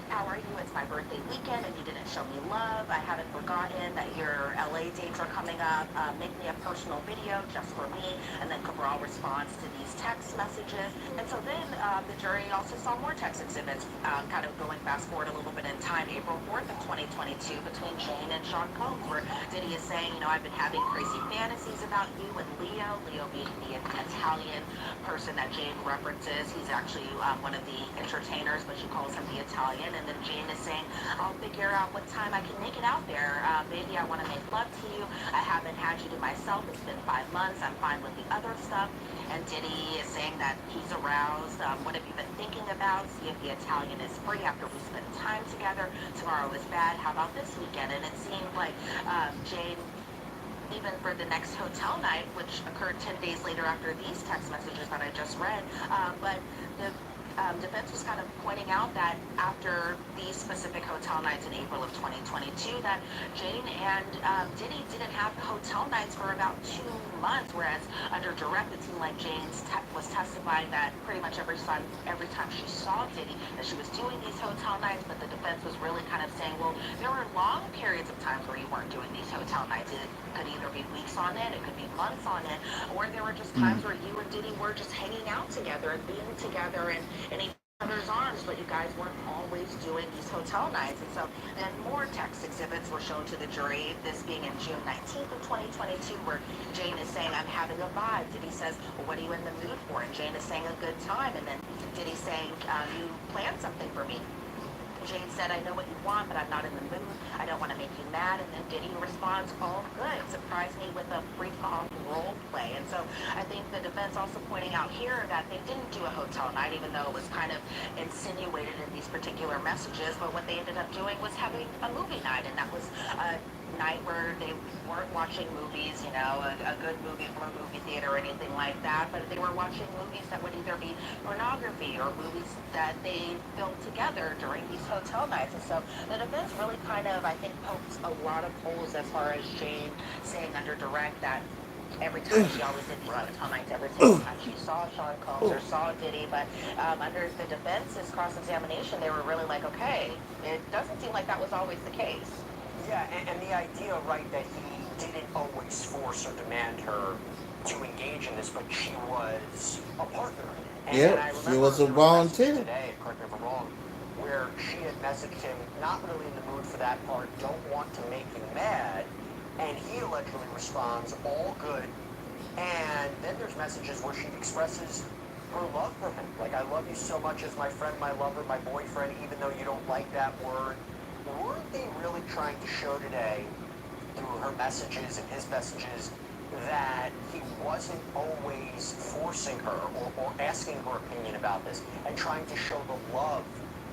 How are you? It's my birthday weekend and you didn't show me love. I haven't forgotten that your LA dates are coming up. Make me a personal video just for me." And then Cabral responds to these text messages. And so then the jury also saw more text exhibits, kind of going fast forward a little bit in time, April 4th of 2022, between Jane and Sean Combs, where Diddy is saying, "I've been having crazy fantasies about you and Leo." Leo being the Italian person that Jane references. He's actually one of the entertainers, but she calls him the Italian. And then Jane is saying, "I'll figure out what time I can make it out there. Baby, I want to make love to you. I haven't had you to myself. It's been 5 months. I'm fine with the other stuff." And Diddy is saying that he's aroused. "What have you been thinking about? See if the Italian is free after we spend time together. Tomorrow is bad. How about this weekend?" And it seemed like Jane, even for the next hotel night, which occurred 10 days later after these text messages that I just read, but the defense was kind of pointing out that after these specific hotel nights in April of 2022, that Jane and Diddy didn't have hotel nights for about 2 months, whereas under direct, it seemed like Jane was testifying that pretty much every time she saw Diddy, that she was doing these hotel nights, but the defense was really kind of saying, well, there were long periods of times where you weren't doing these hotel nights. It could either be weeks on end, it could be months on end, or there were just times where you and Diddy were just hanging out together and being together and in each other's arms, but you guys weren't always doing these hotel nights. And so then more text exhibits were shown to the jury, this being in June 19th of 2022, where Jane is saying, "I'm having a vibe." Diddy says, "Well, what are you in the mood for?" And Jane is saying, "A good time." And then Diddy saying, "You planned something for me." Jane said, "I know what you want, but I'm not in the mood. I don't want to make you mad." And then Diddy responds, "All good. Surprise me with a freak-off role play." And so I think the defense also pointing out here that they didn't do a hotel night, even though it was kind of insinuated in these particular messages. But what they ended up doing was having a movie night, and that was a night where they weren't watching movies, a good movie from a movie theater or anything like that, but they were watching movies that would either be pornography or movies that they filmed together during these hotel nights. And so the defense really kind of, I think, pokes a lot of holes as far as Jane saying under direct that every time she always did these hotel nights, every single time she saw Sean Combs or saw Diddy. But under the defense's cross-examination, they were really like, okay, it doesn't seem like that was always the case. Yeah, and the idea, right, that he didn't always force or demand her to engage in this, but she was a partner in it. And I Yep, she remember was a there was a message volunteer. today, correct me if I'm wrong, where she had messaged him, not really in the mood for that part, don't want to make you mad, and he allegedly responds, all good. And then there's messages where she expresses her love for him. Like, I love you so much as my friend, my lover, my boyfriend, even though you don't like that word. Weren't they really trying to show today, through her messages and his messages, that he wasn't always forcing her or asking her opinion about this and trying to show the love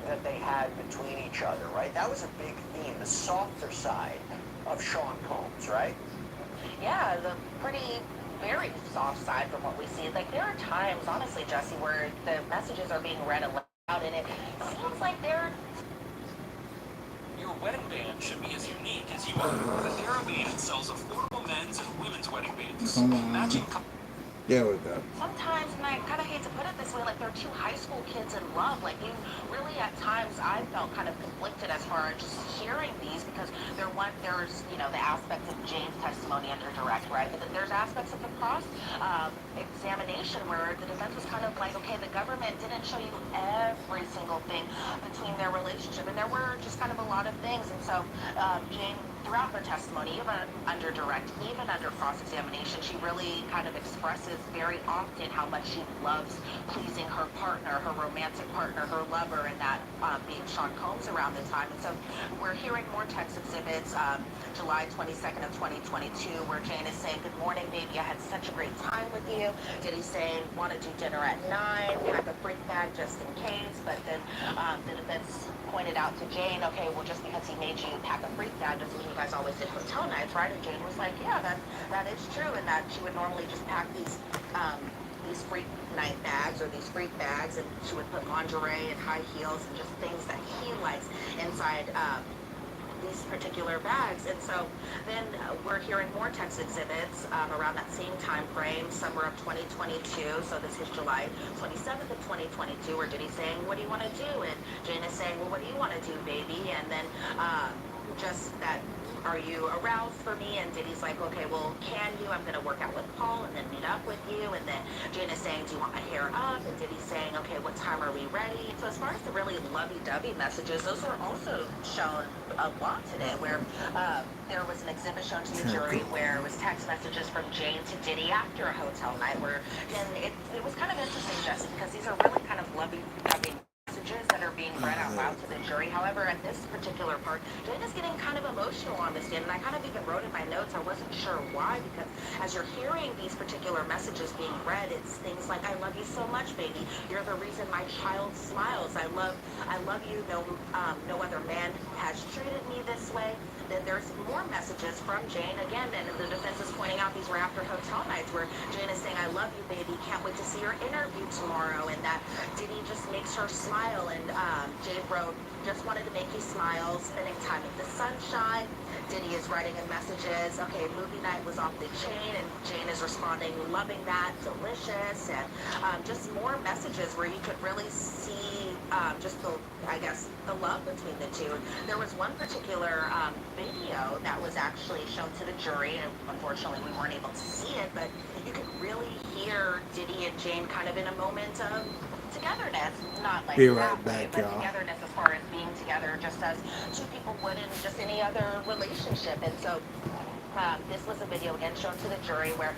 that they had between each other, right? That was a big theme, the softer side of Sean Combs, right? Yeah, the pretty very soft side from what we see. Like there are times, honestly, Jesse, where the messages are being read aloud, and it seems like they're. Your wedding band should be as unique as you are. The Caribbean sells affordable men's and women's wedding bands. Come on. Matching. There we go. Sometimes, and I kind of hate to put it this way, like they're two high school kids in love. Like you really, at times, I felt kind of conflicted as far as just hearing these because there's the aspects of Jane's testimony under direct, right? But then there's aspects of the cross examination where the defense was kind of like, okay, the government didn't show you every single thing between their relationship, and there were just kind of a lot of things. And so Jane, throughout her testimony, even under direct, even under cross-examination, she really kind of expresses very often how much she loves pleasing her partner, her romantic partner, her lover, and that being Sean Combs around the time. And so we're hearing more text exhibits, July 22nd of 2022, where Jane is saying, good morning, baby, I had such a great time with you. Diddy saying, want to do dinner at 9, pack a freak bag just in case. But then the defense pointed out to Jane, okay, well, just because he made you pack a freak bag doesn't mean you guys always did hotel nights, right? And Jane was like, yeah, that is true, and that she would normally just pack these freak night bags or these freak bags, and she would put lingerie and high heels and just things that he likes inside these particular bags. And so then we're hearing more text exhibits around that same time frame, summer of 2022. So this is July 27th of 2022, where Diddy's saying, what do you want to do? And Jane is saying, well, what do you want to do, baby? And then just that, are you aroused for me? And Diddy's like, okay, well, can you? I'm going to work out with Paul and then meet up with you. And then Jane is saying, do you want my hair up? And Diddy's saying, okay, what time are we ready? So as far as the really lovey-dovey messages, those were also shown a lot today, where there was an exhibit shown to the jury where it was text messages from Jane to Diddy after a hotel night, and it was kind of interesting, Jesse, because these are really kind of lovey-dovey messages that are being read out loud to the jury. However, at this particular part, Jane is getting kind of emotional on this stand, and I kind of even wrote in my notes, I wasn't sure why, because as you're hearing these particular messages being read, it's things like, I love you so much, baby. You're the reason my child smiles. I love you. No other man has treated me this way. Then there's more messages from Jane again, and the defense is pointing out these were after hotel nights, where Jane is saying, I love you, baby, can't wait to see your interview tomorrow, and that Diddy just makes her smile. And Jane wrote, just wanted to make you smile, spending time in the sunshine. Diddy is writing in messages, okay, movie night was off the chain, and Jane is responding, loving that, delicious, and just more messages where you could really see just the love between the two. There was one particular video that was actually shown to the jury, and unfortunately we weren't able to see it, but you could really hear Diddy and Jane kind of in a moment of togetherness, not like Be right that way, back, but y'all. togetherness as far as being together just as two people would in just any other relationship. And so this was a video again shown to the jury where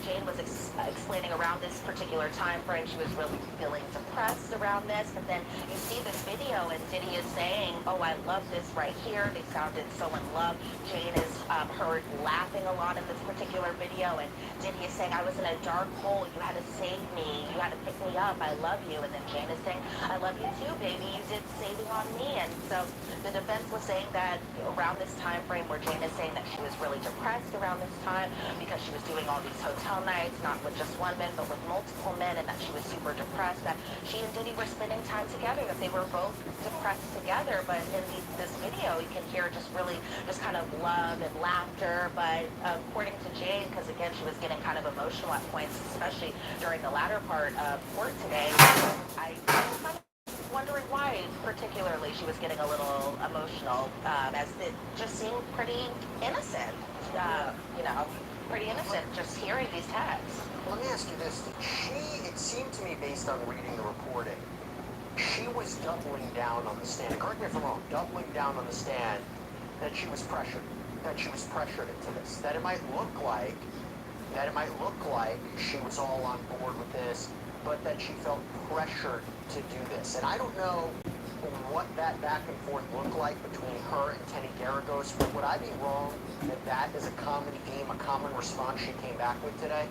Jane was explaining around this particular time frame. She was really feeling depressed around this, but then you see this video and Diddy is saying, oh, I love this right here. They sounded so in love. Jane is heard laughing a lot in this particular video, and Diddy is saying, I was in a dark hole. You had to save me. You had to pick me up. I love you. And then Jane is saying, I love you too, baby. You did saving on me. And so the defense was saying that around this time frame where Jane is saying that she was really depressed around this time because she was doing all these hotel nights, not with just one man, but with multiple men, and that she was super depressed, that she and Diddy were spending time together, that they were both depressed together. But in this video, you can hear just really just kind of love and laughter. But according to Jane, because again, she was getting kind of emotional at points, especially during the latter part of court today, I was kind of wondering why particularly she was getting a little emotional, as it just seemed pretty innocent, pretty innocent just hearing these texts. Let me ask you this. It seemed to me based on reading the reporting, she was doubling down on the stand. Correct me if I'm wrong. Doubling down on the stand that she was pressured. That she was pressured into this. That it might look like she was all on board with this, but that she felt pressured to do this. And I don't know what that back and forth looked like between her and Teddy Garagos, but would I be wrong that is a common theme, a common response she came back with today?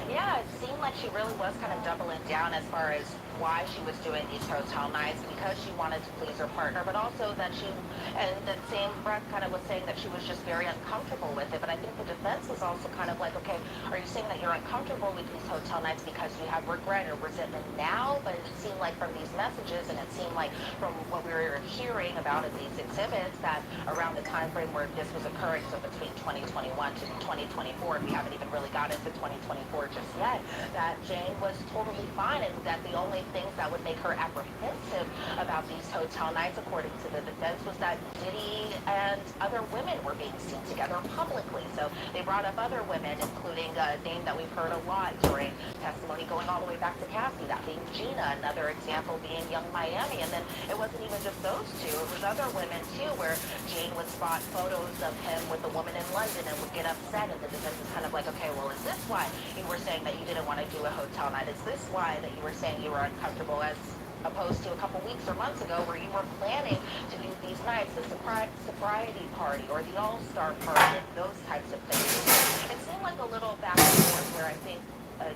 Yeah, it seemed like she really was kind of doubling down as far as why she was doing these hotel nights, because she wanted to please her partner, but also that she, and that same breath kind of was saying that she was just very uncomfortable with it. But I think the defense was also kind of like, okay, are you saying that you're uncomfortable with these hotel nights because you have regret or resentment now? But it seemed like from these messages, and it seemed like from what we were hearing about in these exhibits, that around the time frame where this was occurring, so between 2021 to 2024, we haven't even really got into 2024 just yet, that Jane was totally fine, and that the only things that would make her apprehensive about these hotel nights, according to the defense, was that Diddy and other women were being seen together publicly. So they brought up other women, including a name that we've heard a lot during testimony going all the way back to Cassie, that being Gina, another example being Young Miami. And then it wasn't even just those two, it was other women too, where Jane would spot photos of him with a woman in London and would get upset, and the defense is kind of like, okay, well, is this why you were saying that you didn't want to do a hotel night? Is this why that you were saying you were uncomfortable, as opposed to a couple weeks or months ago where you were planning to do these nights, the sobriety party or the all-star party, and those types of things? It seemed like a little back and forth where I think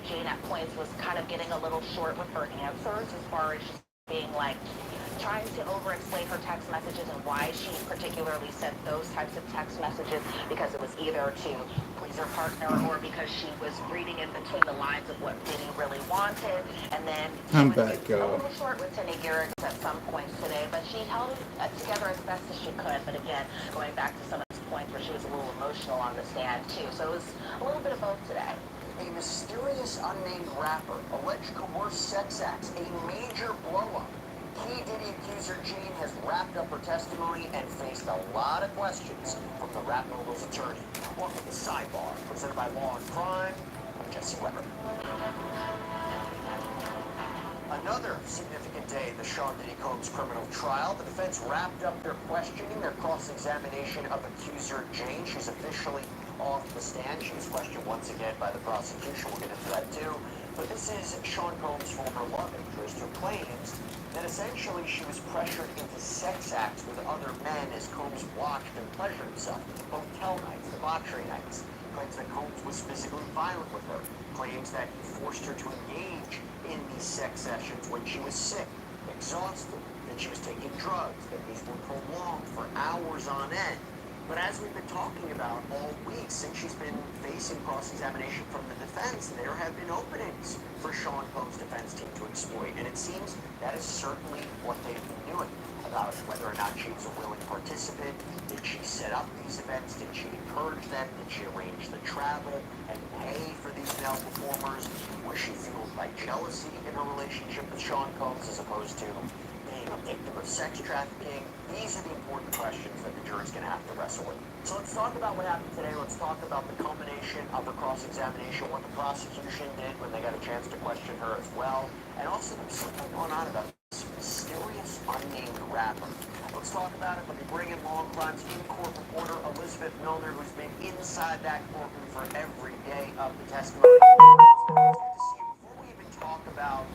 Jane at points was kind of getting a little short with her answers, as far as just being like trying to over-explain her text messages and why she particularly sent those types of text messages, because it was either to please her partner or because she was reading in between the lines of what Diddy really wanted. And then she I'm was back, a y'all. little short with Teddy Garrix at some points today, but she held it together as best as she could. But again, going back to some of those points where she was a little emotional on the stand too. So it was a little bit of both today. A mysterious unnamed rapper, alleged coerced sex acts, a major blow-up. Key Diddy accuser Jane has wrapped up her testimony and faced a lot of questions from the rap mogul's attorney. Welcome to Sidebar, presented by Law and Crime. I'm Jesse Weber. Another significant day in the Sean Diddy Combs criminal trial. The defense wrapped up their questioning, their cross-examination of accuser Jane. She's officially off the stand. She was questioned once again by the prosecution. We'll get into that too. But this is Sean Combs' former love interest, who claims that essentially she was pressured into sex acts with other men as Combs watched and pleasured himself. Hotel nights, debauchery nights. Claims that Combs was physically violent with her. Claims that he forced her to engage in these sex sessions when she was sick, exhausted, that she was taking drugs, that these were prolonged for hours on end. But as we've been talking about all week, since she's been facing cross-examination from the defense, there have been openings for Sean Combs' defense team to exploit. And it seems that is certainly what they've been doing. About whether or not she was a willing participant. Did she set up these events? Did she encourage them? Did she arrange the travel and pay for these male performers? Was she fueled by jealousy in her relationship with Sean Combs as opposed to being a victim of sex trafficking? These are the important questions that the jury's going to have to wrestle with. So let's talk about what happened today. Let's talk about the culmination of her cross-examination, what the prosecution did when they got a chance to question her as well, and also there's something going on about this mysterious unnamed rapper. Let's talk about it. Let me bring in Law and Crime's in-court reporter Elizabeth Milner, who's been inside that courtroom for every day of the testimony. It's good to see you. Before we even talk about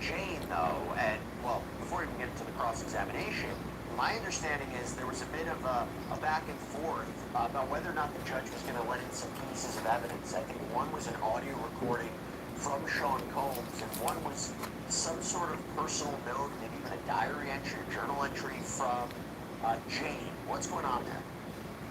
Jane, though, and, well, before we even get into the cross-examination, my understanding is there was a bit of a back and forth about whether or not the judge was going to let in some pieces of evidence. I think one was an audio recording from Sean Combs, and one was some sort of personal note, maybe even a diary entry, journal entry from Jane. What's going on there?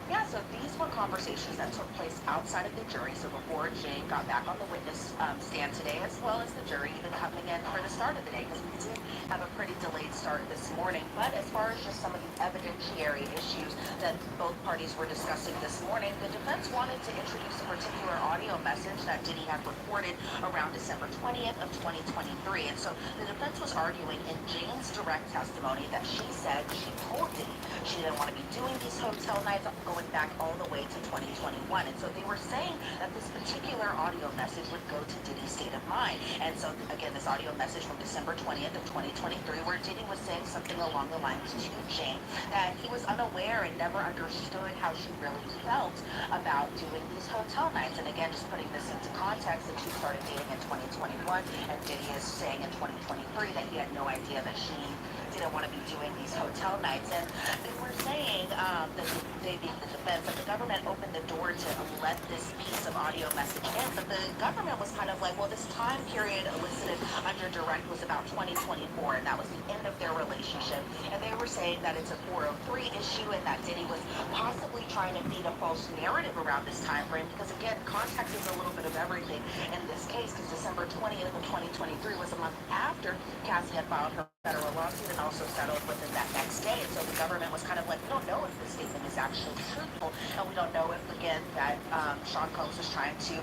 Yeah, so these were conversations that took place outside of the jury. So before Jane got back on the witness stand today, as well as the jury even coming in for the start of the day, because we did have a pretty delayed start this morning. But as far as just some of the evidentiary issues that both parties were discussing this morning, the defense wanted to introduce a particular audio message that Diddy had recorded around December 20th of 2023. And so the defense was arguing in Jane's direct testimony that she said she told Diddy she didn't want to be doing these hotel nights going back all the way to 2021. And so they were saying that this particular audio message would go to Diddy's state of mind. And so again, this audio message from December 20th of 2023, where Diddy was saying something along the lines to Jane that he was unaware and never understood how she really felt about doing these hotel nights. And again, just putting this into context, that she started dating in 2021, and Diddy is saying in 2023 that he had no idea that she didn't want to be doing these hotel nights. And they were saying that they being the defense, that the government opened the door to let this piece of audio message in, but the government was kind of like, well, this time period elicited under direct was about 2024, and that was the end of their relationship. And they were saying that it's a 403 issue, and that Diddy was possibly trying to feed a false narrative around this time frame, because again, context is a little bit of everything in this case, because December 20th of 2023 was a month after Cassie had filed her federal lawsuit and also settled within that next day. And so the government was kind of like, we don't know if this statement is actually truthful, and we don't know if, again, that Sean Combs was trying to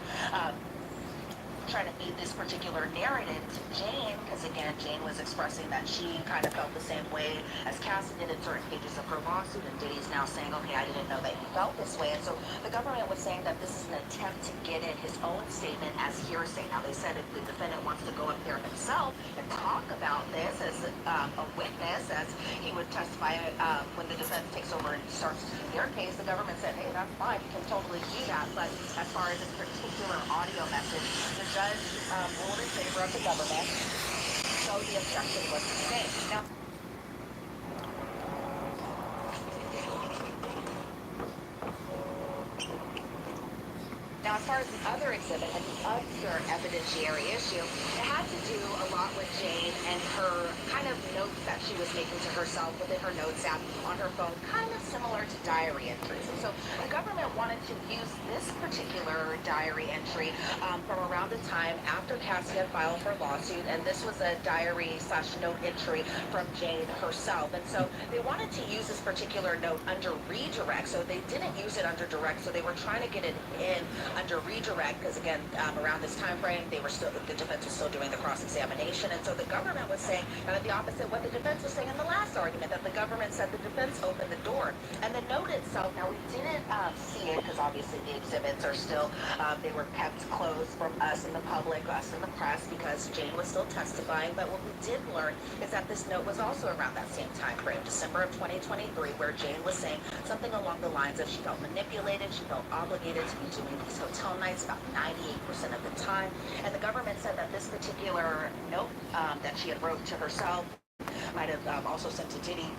feed this particular narrative to Jane, because again, Jane was expressing that she kind of felt the same way as Cassie did in certain pages of her lawsuit, and Diddy's now saying, okay, I didn't know that you felt this way. And so the government was saying that this is an attempt to get in his own statement as hearsay. Now, they said if the defendant wants to go up there himself and talk about this as a witness, as he would testify when the defense takes over and starts their case, the government said, hey, that's fine, you can totally do that. But as far as this particular audio message, the judge ruled in favor of the government, so the objection was sustained. Now, as far as the other exhibit and the other evidentiary issue, it had to do a lot with Jane and her kind of notes that she was making to herself within her notes app on her phone, kind of similar to diary entries. And so the government wanted to use this particular diary entry from around the time after Cassie had filed her lawsuit, and this was a diary/note entry from Jane herself. And so they wanted to use this particular note under redirect, so they didn't use it under direct, so they were trying to get it in under redirect, because again, around this time frame, the defense was still doing the cross-examination, and so the government was saying kind of the opposite what the defense was saying in the last argument, that the government said the defense opened the door. And the note itself, now we didn't see it, because obviously the exhibits are still, they were kept closed from us in the public, us in the press, because Jane was still testifying. But what we did learn is that this note was also around that same time frame, December of 2023, where Jane was saying something along the lines of she felt manipulated, she felt obligated to be doing these hotel nights about 98% of the time. And the government said that this particular note that she had wrote to herself might have also sent to Diddy,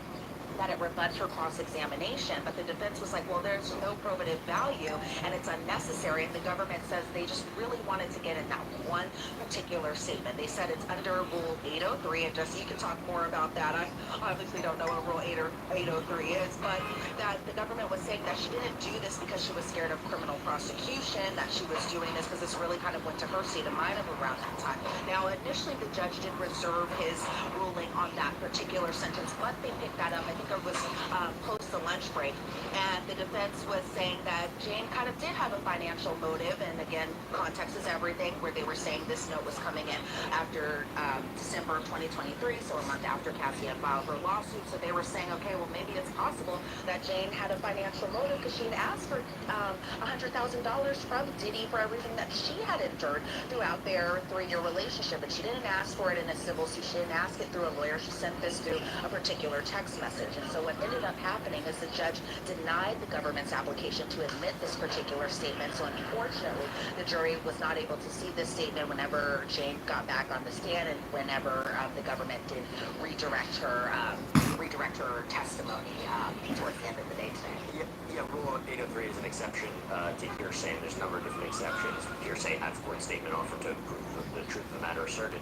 that it rebuts her cross-examination, but the defense was like, well, there's no probative value and it's unnecessary, and the government says they just really wanted to get in that one particular statement. They said it's under Rule 803, and just you can talk more about that. I obviously don't know what Rule 803 is, but that the government was saying that she didn't do this because she was scared of criminal prosecution, that she was doing this because this really kind of went to her state of mind of around that time. Now, initially, the judge did reserve his ruling on that particular sentence, but they picked that up. I think it was post the lunch break, and the defense was saying that Jane kind of did have a financial motive, and again, context is everything, where they were saying this note was coming in after December of 2023, so a month after Cassie had filed her lawsuit. So they were saying, okay, well, maybe it's possible that Jane had a financial motive because she had asked for $100,000 from Diddy for everything that she had endured throughout their 3-year relationship, and she didn't ask for it in a civil suit. She didn't ask it through a lawyer. She sent this through a particular text message. And so what ended up happening is the judge denied the government's application to admit this particular statement. So unfortunately, the jury was not able to see this statement whenever Jane got back on the stand, and whenever the government did redirect her testimony towards the end of the day today. Yeah, Rule 803 is an exception to hearsay, and there's a number of different exceptions. Hearsay has court statement offered to prove the truth of the matter asserted.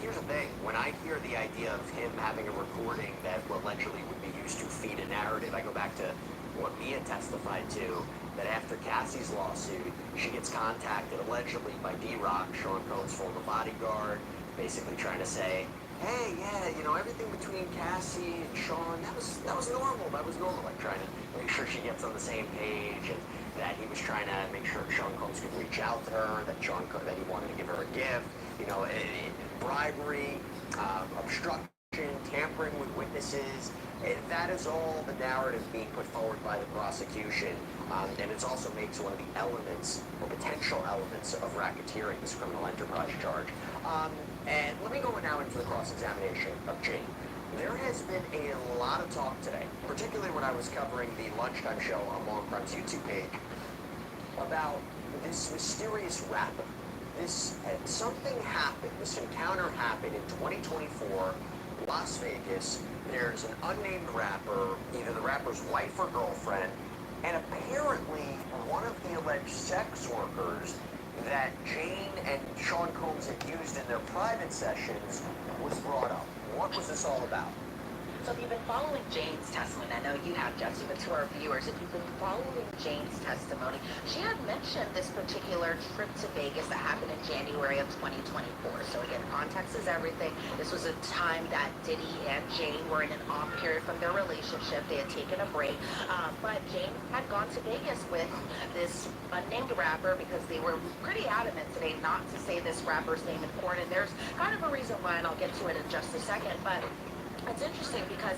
Here's the thing. When I hear the idea of him having a recording that allegedly would be used to feed a narrative, I go back to what Mia testified to, that after Cassie's lawsuit, she gets contacted allegedly by D-Rock, Sean Combs' former bodyguard, basically trying to say, hey, yeah, you know, everything between Cassie and Sean, that was normal. That was normal. Like trying to make sure she gets on the same page, and that he was trying to make sure Sean Combs could reach out to her, that that he wanted to give her a gift, you know, bribery, obstruction, tampering with witnesses. And that is all the narrative being put forward by the prosecution. And it also makes one of the elements, or potential elements, of racketeering, this criminal enterprise charge. And let me go now into the cross-examination of Jane. There has been a lot of talk today, particularly when I was covering the lunchtime show on Long Crime's YouTube page, about this mysterious rapper. Something happened, this encounter happened in 2024, Las Vegas. There's an unnamed rapper, either the rapper's wife or girlfriend, and apparently one of the alleged sex workers that Jane and Sean Combs had used in their private sessions was brought up. What was this all about? So if you've been following Jane's testimony, I know you have, Jesse, but to our viewers, if you've been following Jane's testimony, she had mentioned this particular trip to Vegas that happened in January of 2024. So again, context is everything. This was a time that Diddy and Jane were in an off period from their relationship. They had taken a break. But Jane had gone to Vegas with this unnamed rapper because they were pretty adamant today not to say this rapper's name in court. And there's kind of a reason why, and I'll get to it in just a second. But it's interesting because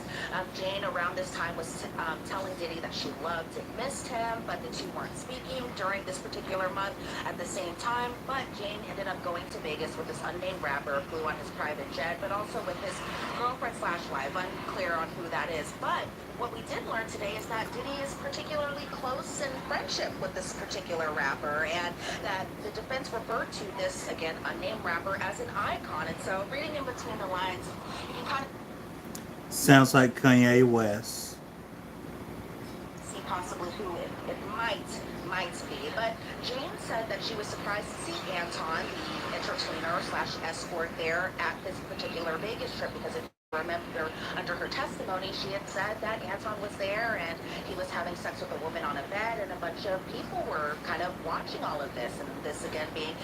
Jane around this time was telling Diddy that she loved and missed him, but the two weren't speaking during this particular month at the same time. But Jane ended up going to Vegas with this unnamed rapper, flew on his private jet, but also with his girlfriend/wife, unclear on who that is. But what we did learn today is that Diddy is particularly close in friendship with this particular rapper, and that the defense referred to this, again, unnamed rapper as an icon. And so reading in between the lines, you can kind of Sounds like Kanye West. see possibly who it might be. But Jane said that she was surprised to see Anton, the entertainer/escort, there at this particular Vegas trip, because if you remember, under her testimony, she had said that Anton was there and he was having sex with a woman on a bed, and a bunch of people were kind of watching all of this, and this again being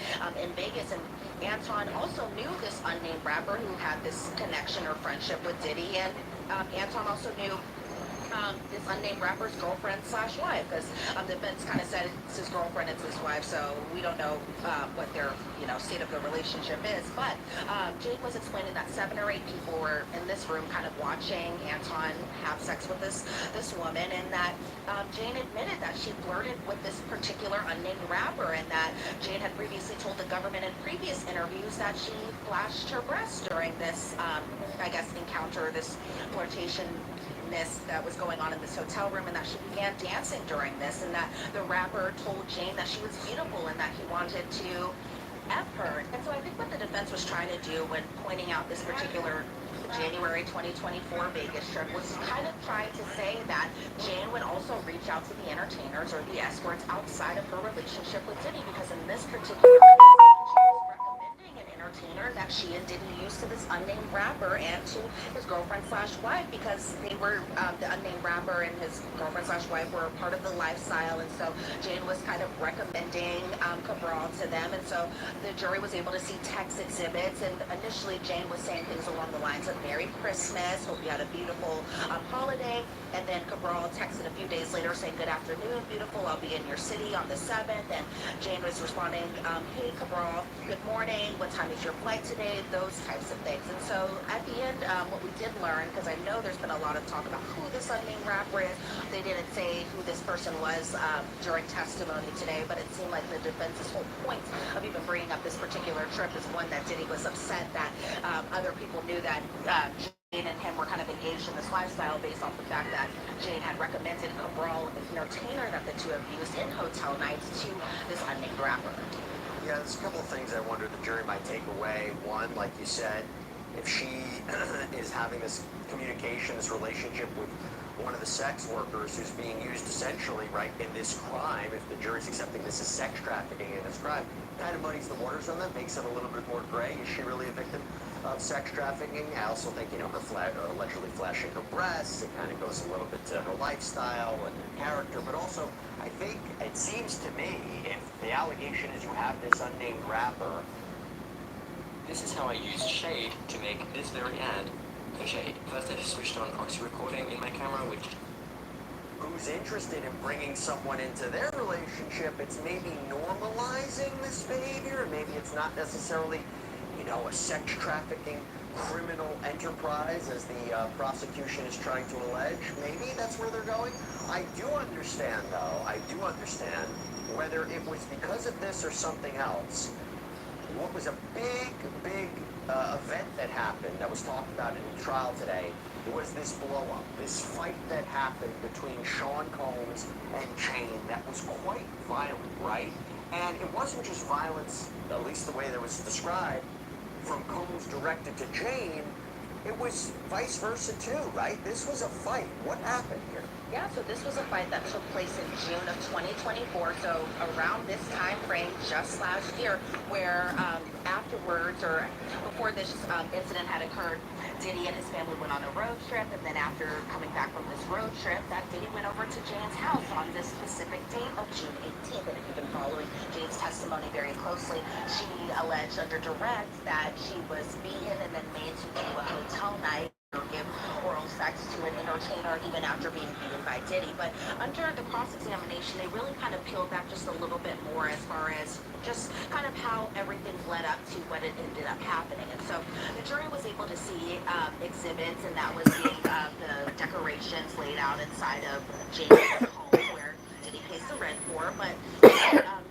in Vegas. And Anton also knew this unnamed rapper who had this connection or friendship with Diddy, and Anton also knew this unnamed rapper's girlfriend/wife, because the defense kind of said it's his girlfriend, it's his wife, so we don't know what their state of the relationship is. But Jane was explaining that 7 or 8 people were in this room kind of watching Anton have sex with this woman, and that Jane admitted that she flirted with this particular unnamed rapper, and that Jane had previously told the government in previous interviews that she flashed her breasts during this, I guess, encounter, this flirtation that was going on in this hotel room, and that she began dancing during this, and that the rapper told Jane that she was beautiful and that he wanted to F her. And so I think what the defense was trying to do when pointing out this particular January 2024 Vegas trip was kind of trying to say that Jane would also reach out to the entertainers or the escorts outside of her relationship with Diddy, because in this particular entertainer that she and Diddy used to this unnamed rapper and to his girlfriend/wife, because they were the unnamed rapper and his girlfriend/wife were a part of the lifestyle. And so Jane was kind of recommending Cabral to them, and so the jury was able to see text exhibits. And initially Jane was saying things along the lines of "Merry Christmas, hope you had a beautiful holiday," and then Cabral texted a few days later saying "Good afternoon, beautiful, I'll be in your city on the 7th," and Jane was responding, "Hey Cabral, good morning, what time is your flight today?" Those types of things. And so at the end, what we did learn, because I know there's been a lot of talk about who this unnamed rapper is, they didn't say who this person was during testimony today, but it seemed like the defense's whole point of even bringing up this particular trip is one that Diddy was upset that other people knew that Jane and him were kind of engaged in this lifestyle based off the fact that Jane had recommended Cabral, an entertainer that the two have used in hotel nights, to this unnamed rapper. Yeah, there's a couple of things I wonder the jury might take away. One, like you said, if she is having this communication, this relationship with one of the sex workers who's being used essentially, right, in this crime, if the jury's accepting this as sex trafficking in this crime, kind of muddies the waters on that, makes it a little bit more gray. Is she really a victim? of sex trafficking. I also think, her allegedly flashing her breasts, it kind of goes a little bit to her lifestyle and her character, but also, I think, it seems to me, if the allegation is you have this unnamed rapper. This is how I used Shade to make this very ad for Shade. First I switched on Oxy recording in my camera, which Who's interested in bringing someone into their relationship, it's maybe normalizing this behavior. Maybe it's not necessarily, a sex trafficking criminal enterprise as the prosecution is trying to allege. Maybe that's where they're going. I do understand, though, whether it was because of this or something else. What was a big event that happened that was talked about in the trial today was this blow-up, this fight that happened between Sean Combs and Jane that was quite violent, right? And it wasn't just violence, at least the way that was described, from Combs directed to Jane. It was vice versa too, right? This was a fight. What happened here? Yeah, so this was a fight that took place in June of 2024, so around this time frame just last year, where afterwards, or before this incident had occurred, Diddy and his family went on a road trip, and then after coming back from this road trip, that Diddy went over to Jane's house on this specific date of June 18th, and if you've been following Jane's testimony very closely, she alleged under direct that she was beaten and then made to do a hotel night or give oral sex to an entertainer even after being beaten by Diddy. But under the cross-examination, they really kind of peeled back just a little bit more as far as just kind of how everything led up to what it ended up happening. And so the jury was able to see exhibits, and that was the decorations laid out inside of Jane's home where Diddy pays the rent for. But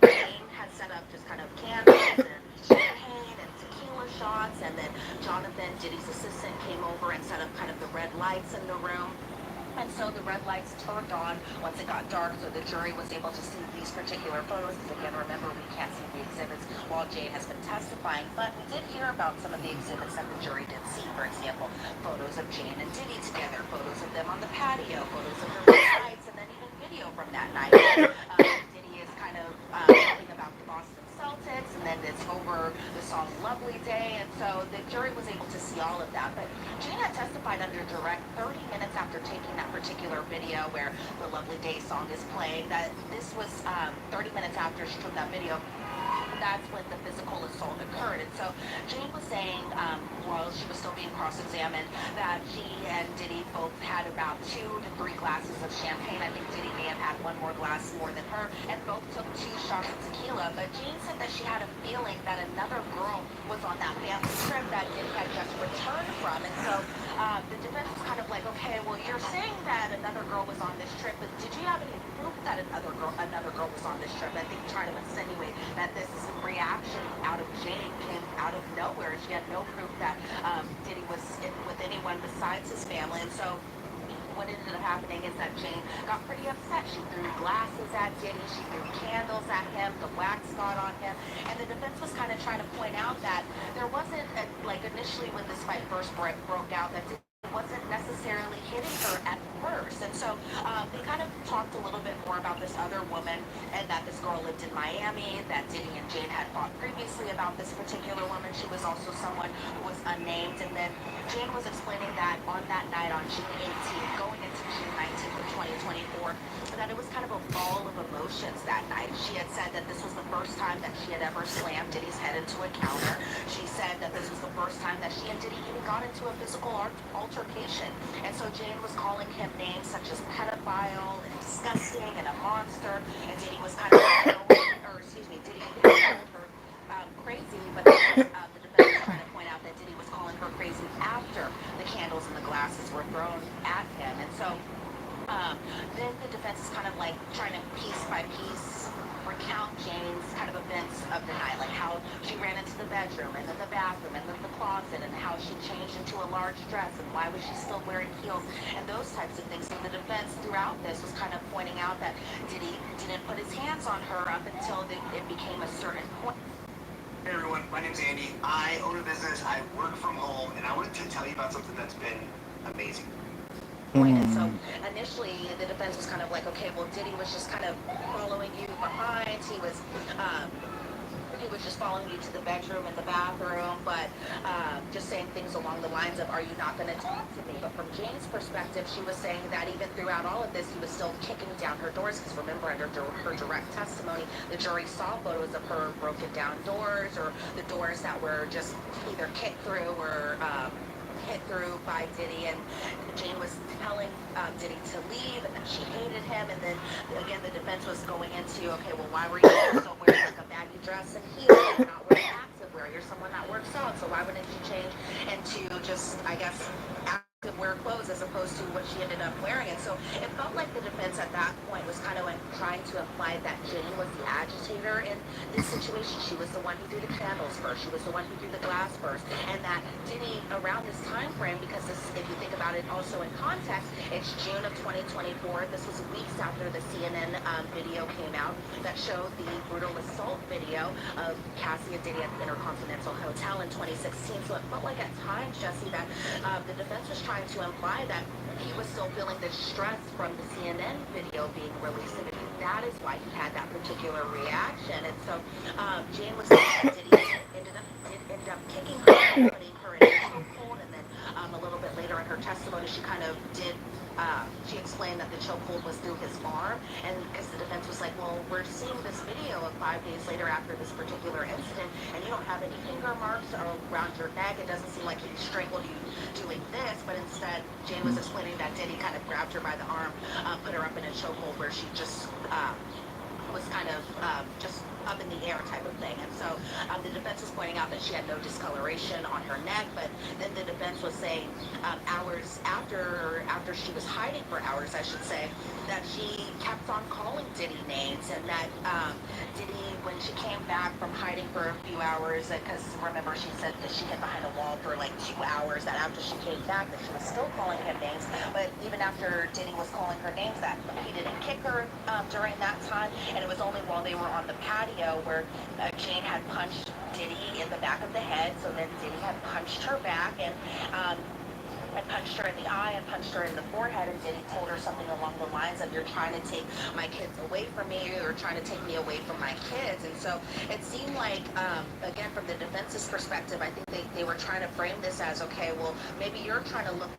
Jane had set up just kind of candles and champagne and tequila shots, and then Jonathan, Diddy's assistant, came over and set up kind of the red lights in the room. And so the red lights turned on once it got dark, so the jury was able to see these particular photos. Because again, remember, we can't see the exhibits while Jane has been testifying, but we did hear about some of the exhibits that the jury did see. For example, photos of Jane and Diddy together, photos of them on the patio, photos of the red lights, and then even video from that night. Diddy is kind of talking about the Boston Celtics, and then it's over the song Lovely Day, and so the jury was able to see all of that. But Jane had testified under direct 30 minutes after taking that particular video where the Lovely Day song is playing, that this was 30 minutes after she took that video. That's when the physical assault occurred. And so Jane was saying, while she was still being cross-examined, that she and Diddy both had about 2 to 3 glasses of champagne. I think Diddy may have had one more glass more than her, and both took 2 shots of tequila. But Jane said that she had a feeling that another girl was on that family trip that Diddy had just returned from. And so the defense was kind of like, okay, well, you're saying that another girl was on this trip, but did you have any proof that another girl was on this trip? I think trying to insinuate that this reaction out of Jane came out of nowhere. She had no proof that Diddy was with anyone besides his family. And so what ended up happening is that Jane got pretty upset. She threw glasses at Diddy. She threw candles at him. The wax got on him. And the defense was kind of trying to point out that there wasn't, like initially when this fight first broke out, that Diddy wasn't necessarily hitting her at first. And so they kind of talked a little bit more about this other woman, and that this girl lived in Miami, that Diddy and Jane had fought previously about this particular woman. She was also someone who was unnamed. And then Jane was explaining that on that night on June 18th, going into June 19th of 2024, that it was kind of a ball of emotions that night. She had said that this was the first time that she had ever slammed Diddy's head into a counter. She said that this was the first time that she and Diddy even got into a physical altercation. And so Jane was calling him names such as pedophile and disgusting and a monster. And Diddy was kind of Diddy called her crazy, but then, the defense was trying to point out that Diddy was calling her crazy after the candles and the glasses were thrown at him. And so then the defense is kind of like trying to piece by piece recount Jane's kind of events of the night, like how she ran into the bedroom and then the bathroom and then the closet, and how she changed into a large dress and why was she still wearing heels and those types of things. So the defense throughout this was kind of pointing out that Diddy didn't put his hands on her up until it became a certain point. Hey everyone, my name's Andy. I own a business, I work from home, and I wanted to tell you about something that's been amazing. And so initially the defense was kind of like, okay, well, Diddy was just kind of following you behind. He was he was just following you to the bedroom and the bathroom, but just saying things along the lines of, are you not going to talk to me? But from Jane's perspective, she was saying that even throughout all of this, he was still kicking down her doors, because remember, under her direct testimony, the jury saw photos of her broken down doors, or the doors that were just either kicked through or hit through by Diddy, and Jane was telling Diddy to leave, and that she hated him, and then again the defense was going into, okay, well, why were you still wearing like a baggy dress and heels and not wearing activewear? You're someone that works out, so why wouldn't you change into just, I guess, activewear clothes as opposed to what she ended up wearing? And so it felt like the defense at that point was kind of like trying to imply that Jane was the agitator in this situation. She was the one who threw the candles first. She was the one who threw the glass first. And that Diddy, around this time frame, because this, if you think about it also in context, it's June of 2024. This was weeks after the CNN video came out that showed the brutal assault video of Cassie and Diddy at the Intercontinental Hotel in 2016. So it felt like at times, Jesse, that the defense was trying to imply that he was still feeling the stress from the CNN video being released, and that is why he had that particular reaction. And so Jane was saying that Diddy ended up kicking her and putting her in a chokehold, and then a little bit later in her testimony, she kind of did. She explained that the chokehold was through his arm, and because the defense was like, well, we're seeing this video of 5 days later after this particular incident, and you don't have any finger marks around your neck. It doesn't seem like he strangled you doing this, but instead, Jane was explaining that Diddy kind of grabbed her by the arm, put her up in a chokehold where she just was kind of just up in the air type of thing. And so the defense was pointing out that she had no discoloration on her neck, but then the defense was saying hours after she was hiding for hours, I should say, that she kept on calling Diddy names, and that Diddy, when she came back from hiding for a few hours, because remember she said that she hid behind a wall for like 2 hours, that after she came back that she was still calling him names, but even after Diddy was calling her names, that he didn't kick her during that time, and it was only while they were on the patio where Jane had punched Diddy in the back of the head, so then Diddy had punched her back, and I punched her in the eye and punched her in the forehead, and Diddy told her something along the lines of, you're trying to take my kids away from me, or trying to take me away from my kids. And so it seemed like, again, from the defense's perspective, I think they were trying to frame this as, okay, well, maybe you're trying to look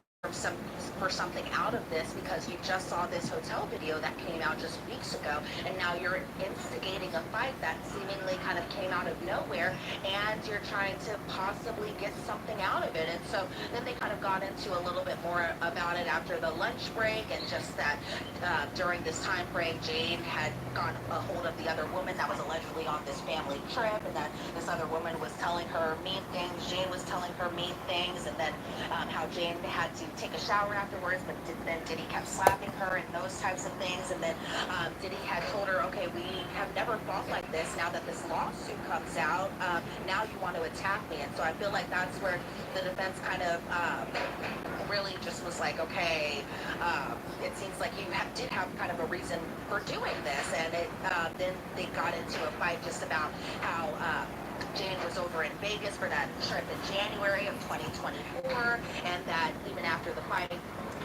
for something out of this because you just saw this hotel video that came out just weeks ago, and now you're instigating a fight that seemingly kind of came out of nowhere, and you're trying to possibly get something out of it. And so then they kind of got into a little bit more about it after the lunch break, and just that during this time frame, Jane had gotten a hold of the other woman that was allegedly on this family trip, and that this other woman was telling her mean things, Jane was telling her mean things, and then how Jane had to take a shower afterwards, but then Diddy kept slapping her and those types of things. And then Diddy had told her, okay, we have never fought like this. Now that this lawsuit comes out, now you want to attack me. And so I feel like that's where the defense kind of really just was like, okay, it seems like you did have kind of a reason for doing this. And then they got into a fight just about how Jane was over in Vegas for that trip in January of 2024, and that even after the fight,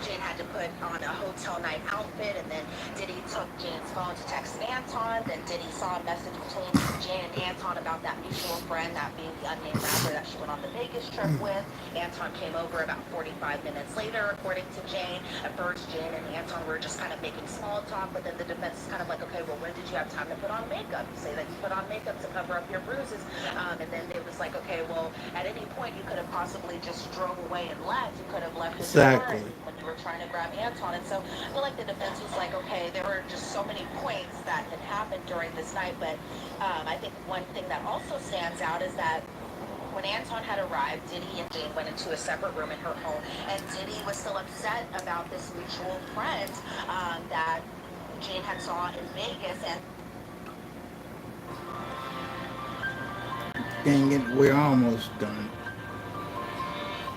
Jane had to put on a hotel night outfit, and then Diddy took Jane's phone to text Anton. Then Diddy saw a message between Jane and Anton about that mutual friend, that being the unnamed rapper that she went on the Vegas trip with. Anton came over about 45 minutes later, according to Jane. At first, Jane and Anton were just kind of making small talk, but then the defense is kind of like, okay, well, when did you have time to put on makeup? You say that you put on makeup to cover up your bruises. And then it was like, okay, well, at any point you could have possibly just drove away and left. You could have left his car when you were trying to grab Anton. And so I feel like the defense was like, okay, there were just so many points that had happened during this night. But I think one thing that also stands out is that when Anton had arrived, Diddy and Jane went into a separate room in her home, and Diddy was still upset about this mutual friend that Jane had saw in Vegas. And Dang it, we're almost done.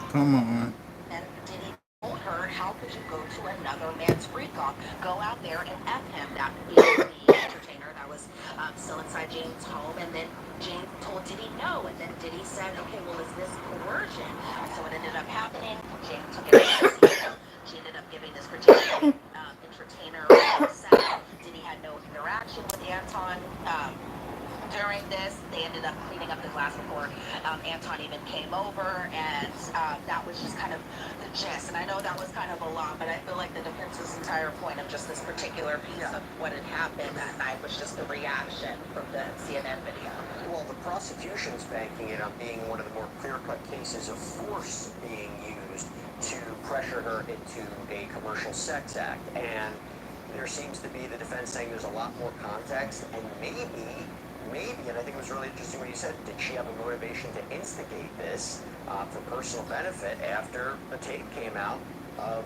Come on. And Diddy told her, how could you go to another man's freak off? Go out there and F him. That being the entertainer that was still inside Jane's home. And then Jane told Diddy no. And then Diddy said, okay, well, is this coercion? And so it ended up happening. Jane took it as she ended up giving this particular entertainer sex. Diddy had no interaction with Anton. During this, they ended up Yes, and I know that was kind of a lot, but I feel like the defense's entire point of just this particular piece of what had happened that night was just the reaction from the CNN video. Well, the prosecution's banking it on being one of the more clear-cut cases of force being used to pressure her into a commercial sex act. And there seems to be the defense saying there's a lot more context, and maybe, and I think it was really interesting what you said, did she have a motivation to instigate this for personal benefit after the tape came out of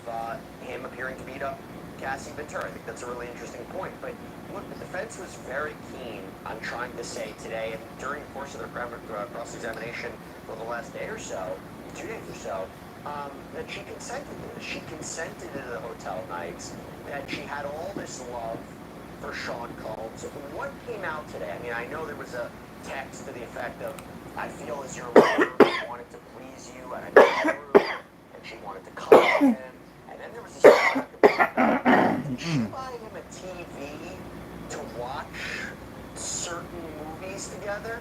him appearing to beat up Cassie Ventura? I think that's a really interesting point. But look, the defense was very keen on trying to say today, and during the course of their cross-examination for the last day or so, 2 days or so, that she consented to this. She consented to the hotel nights, that she had all this love for Sean Combs. What came out today? I mean, I know there was a text to the effect of, I feel as your lawyer, I wanted to please you, and I told her, and she wanted to come to him. And then there was this talk about, did she buy him a TV to watch certain movies together?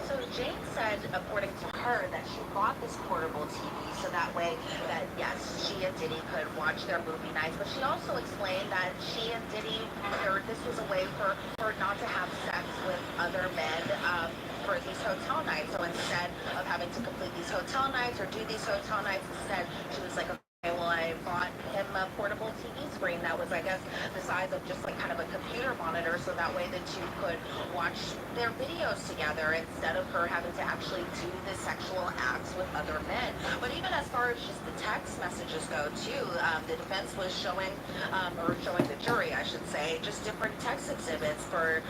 So Jane said, according to her, that she bought this portable TV so that way that, yes, she and Diddy could watch their movie nights, but she also explained that she and Diddy, or this was a way for her not to have sex with other men for these hotel nights. So instead of having to complete these hotel nights or do these hotel nights, instead she was like, okay, well, I bought him a portable TV screen that was, I guess, the size of just like kind of a computer monitor, so that way the two could watch their videos together instead of her having to actually do the sexual acts with other men. But even as far as just the text messages go, too, the defense was showing the jury, I should say, just different text exhibits. For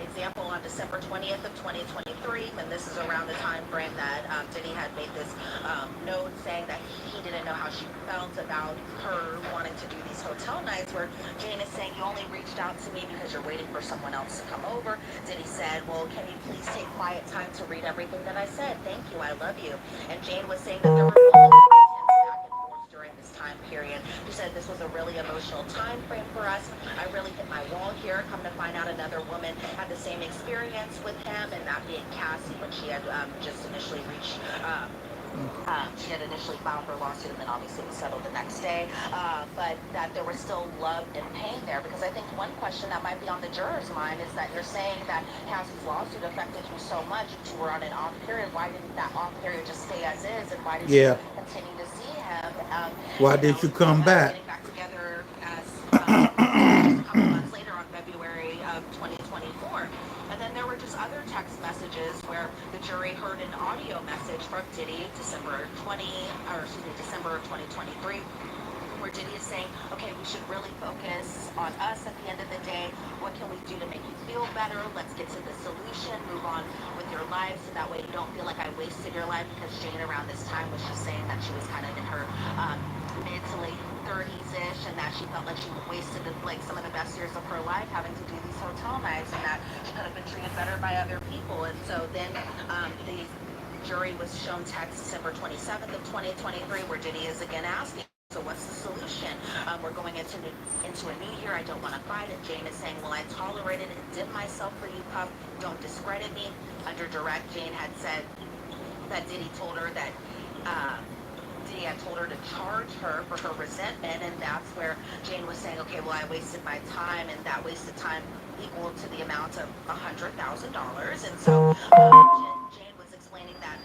example, on December 20th of 2023, and this is around the time frame that Diddy had made this note saying that he didn't know how she felt about her wanting to do these hotel nights, where Jane is saying, you only reached out to me because you're waiting for someone else to come over. Diddy said, well, can you please take quiet time to read everything that I said? Thank you, I love you. And Jane was saying that there were multiple back and forth during this time period. She said this was a really emotional time frame for us. I really hit my wall here. Come to find out, another woman had the same experience with him, and that being Cassie, when she had just initially reached she had initially filed her lawsuit, and then obviously was settled the next day, but that there was still love and pain there, because I think one question that might be on the juror's mind is that you're saying that Cassie's lawsuit affected you so much, you were on an off period. Why didn't that off period just stay as is, and why did you continue to see him? Why did you come back? Getting back together as just a couple months later on February of 2024. And then there were just other text messages where the jury heard an audio message from Diddy, December of 2023, where Diddy is saying, okay, we should really focus on us at the end of the day. What can we do to make you feel better? Let's get to the solution, move on with your life, so that way you don't feel like I wasted your life, because Jane around this time was just saying that she was kind of in her mid to late 30s-ish, and that she felt like she wasted like some of the best years of her life having to do these hotel nights, and that she could have been treated better by other people. And so then the jury was shown text December 27th of 2023, where Diddy is again asking, so what's the solution? We're going into a new year. I don't want to fight. And Jane is saying, well, I tolerated and did myself for you, Puff. Don't discredit me. Under direct, Jane had said that Diddy told her that Diddy had told her to charge her for her resentment, and that's where Jane was saying, okay, well, I wasted my time, and that wasted time equal to the amount of $100,000. And so Jane was explaining that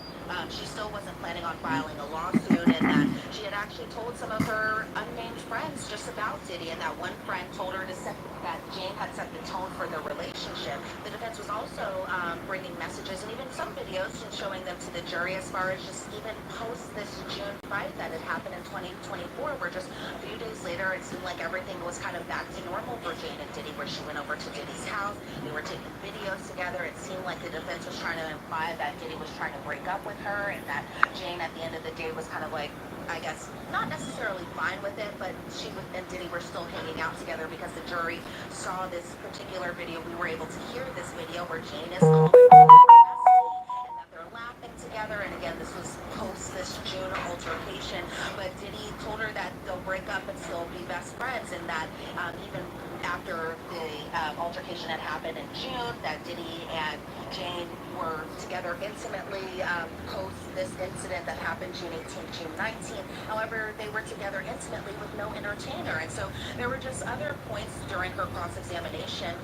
she still wasn't planning on filing a lawsuit, and that she had actually told some of her unnamed friends just about Diddy, and that one friend told her that Jane had set the tone for the relationship. The defense was also bringing messages and even some videos and showing them to the jury, as far as just even post this June fight that had happened in 2024, where just a few days later it seemed like everything was kind of back to normal for Jane and Diddy, where she went over to Diddy's house, they were taking videos together. It seemed like the defense was trying to imply that Diddy was trying to break up with her, and that Jane at the end of the day was kind of like, I guess, not necessarily fine with it, but she and Diddy were still hanging out together, because the jury saw this particular video. We were able to hear this video where Jane is calling Diddy and that they're laughing together. And again, this was post this June altercation, but Diddy told her that they'll break up and still be best friends, and that even after the altercation had happened in June, that Diddy and Jane were together intimately post this incident that happened June 18th, June 19th. However, they were together intimately with no entertainer. And so there were just other points during her cross-examination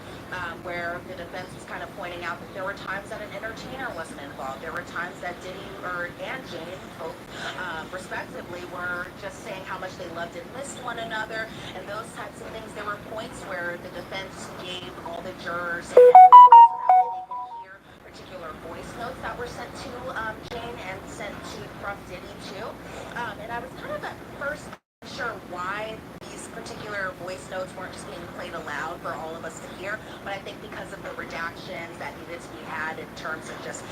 where the defense was kind of pointing out that there were times that an entertainer wasn't involved. There were times that Diddy and Jane, both respectively, were just saying how much they loved and missed one another and those types of things. There were points where the defense gave all the jurors so that they could hear particular voice notes that were sent to Jane and sent to from Diddy too. And I was kind of at first sure why these particular voice notes weren't just being played aloud for all of us to hear, but I think because of the redactions that needed to be had in terms of just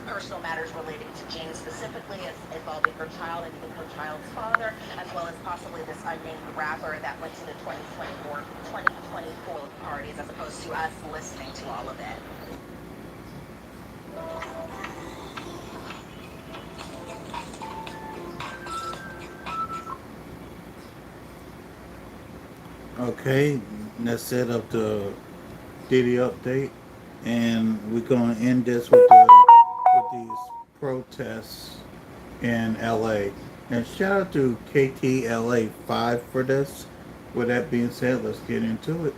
personal matters relating to Jane specifically as involving her child and even her child's father, as well as possibly this unnamed rapper that went to the 2024 parties as opposed to us listening to all of it. Okay, that's it of the Diddy update, and we're gonna end this with these protests in LA. And shout out to KTLA 5 for this. With that being said, let's get into it.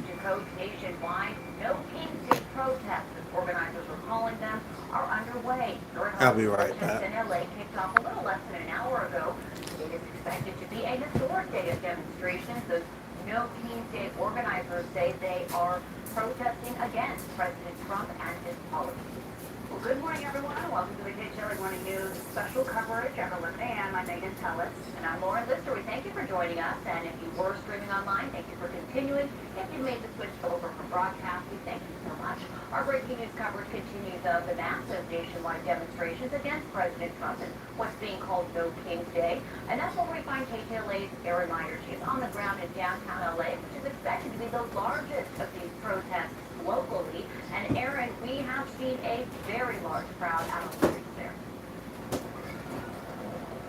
To coach nationwide, no King State protests, as organizers are calling them, are underway. I'll be right back. In LA kicked off a little less than an hour ago. It is expected to be a historic day of demonstrations. Those No King State organizers say they are protesting against President Trump and his policies. Well, good morning, everyone. Welcome to the KTLA Morning News special coverage at 11 a.m. I'm Megan Tellis. And I'm Lauren Lister. We thank you for joining us. And if you were streaming online, thank you for continuing. If you made the switch over from broadcast, we thank you so much. Our breaking news coverage continues of the massive nationwide demonstrations against President Trump and what's being called No King's Day. And that's where we find KTLA's Erin Meyer. She's on the ground in downtown LA, which is expected to be the largest of these protests locally. And Erin, we have seen a very large crowd out on the streets there.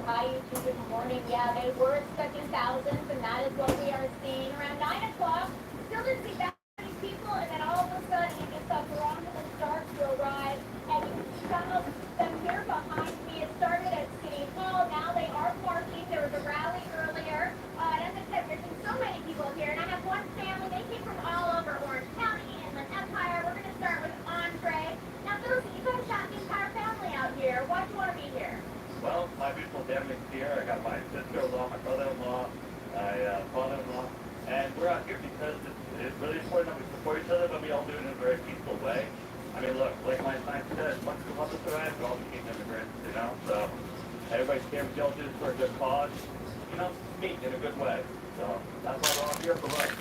Hi, YouTube. Good morning. Yeah, they were expecting thousands, and that is what we are seeing. Around 9 o'clock, still didn't see that many people, and then all of a sudden, you just saw throng of them start to arrive, and you can see some of them here behind me. It started at City Hall. Now they are parking. There was a rally earlier. And as I said, there's been so many people here, and I have one family. They came from all over Orange County, Inland Empire. We're going to start with Andre. Now, Phyllis, you guys got the entire family out here. Why do you want to be here? Well, my beautiful family's here. I got my sister-in-law, my brother-in-law, my father-in-law, and we're out here because it's really important that we support each other, but we all do it in a very peaceful way. I mean, look, like my science said, once we love us around, we all became immigrants, you know? So everybody's here, we all do this for a good cause, you know, meet in a good way. So that's why we're all here for love.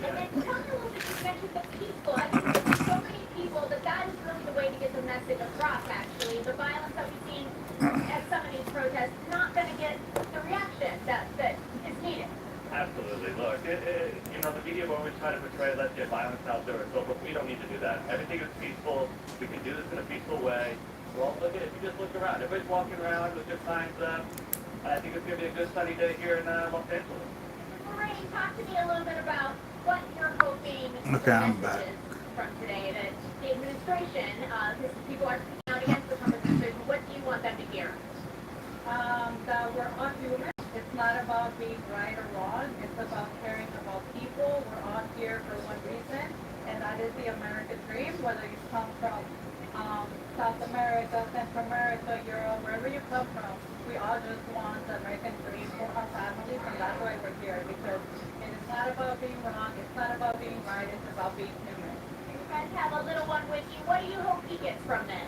And then tell me a little bit, you mentioned the peaceful. I think there's so many people that is really the way to get the message across, actually. The violence that we've seen at some of these protests is not going to get the reaction that is needed. Absolutely. Look, you know, the media will always try to portray, let's get violence out there and so forth. We don't need to do that. Everything is peaceful. We can do this in a peaceful way. Well, look at it. If you just look around, everybody's walking around with their signs up. I think it's going to be a good sunny day here in Los Angeles. Lorraine, talk to me a little bit about what you're hoping Okay, I'm the back. messages from today, that the administration, because people are speaking out against the Trump administration, what do you want them to hear? That we're all human. It's not about being right or wrong. It's about caring about people. We're all here for one reason, and that is the American dream. Whether you come from South America, Central America, Europe, wherever you come from, we all just want the American dream for our families, and that's why we're here. Because it's not about being wrong. It's not about being right. It's about being human. You guys have a little one with you. What do you hope he gets from this?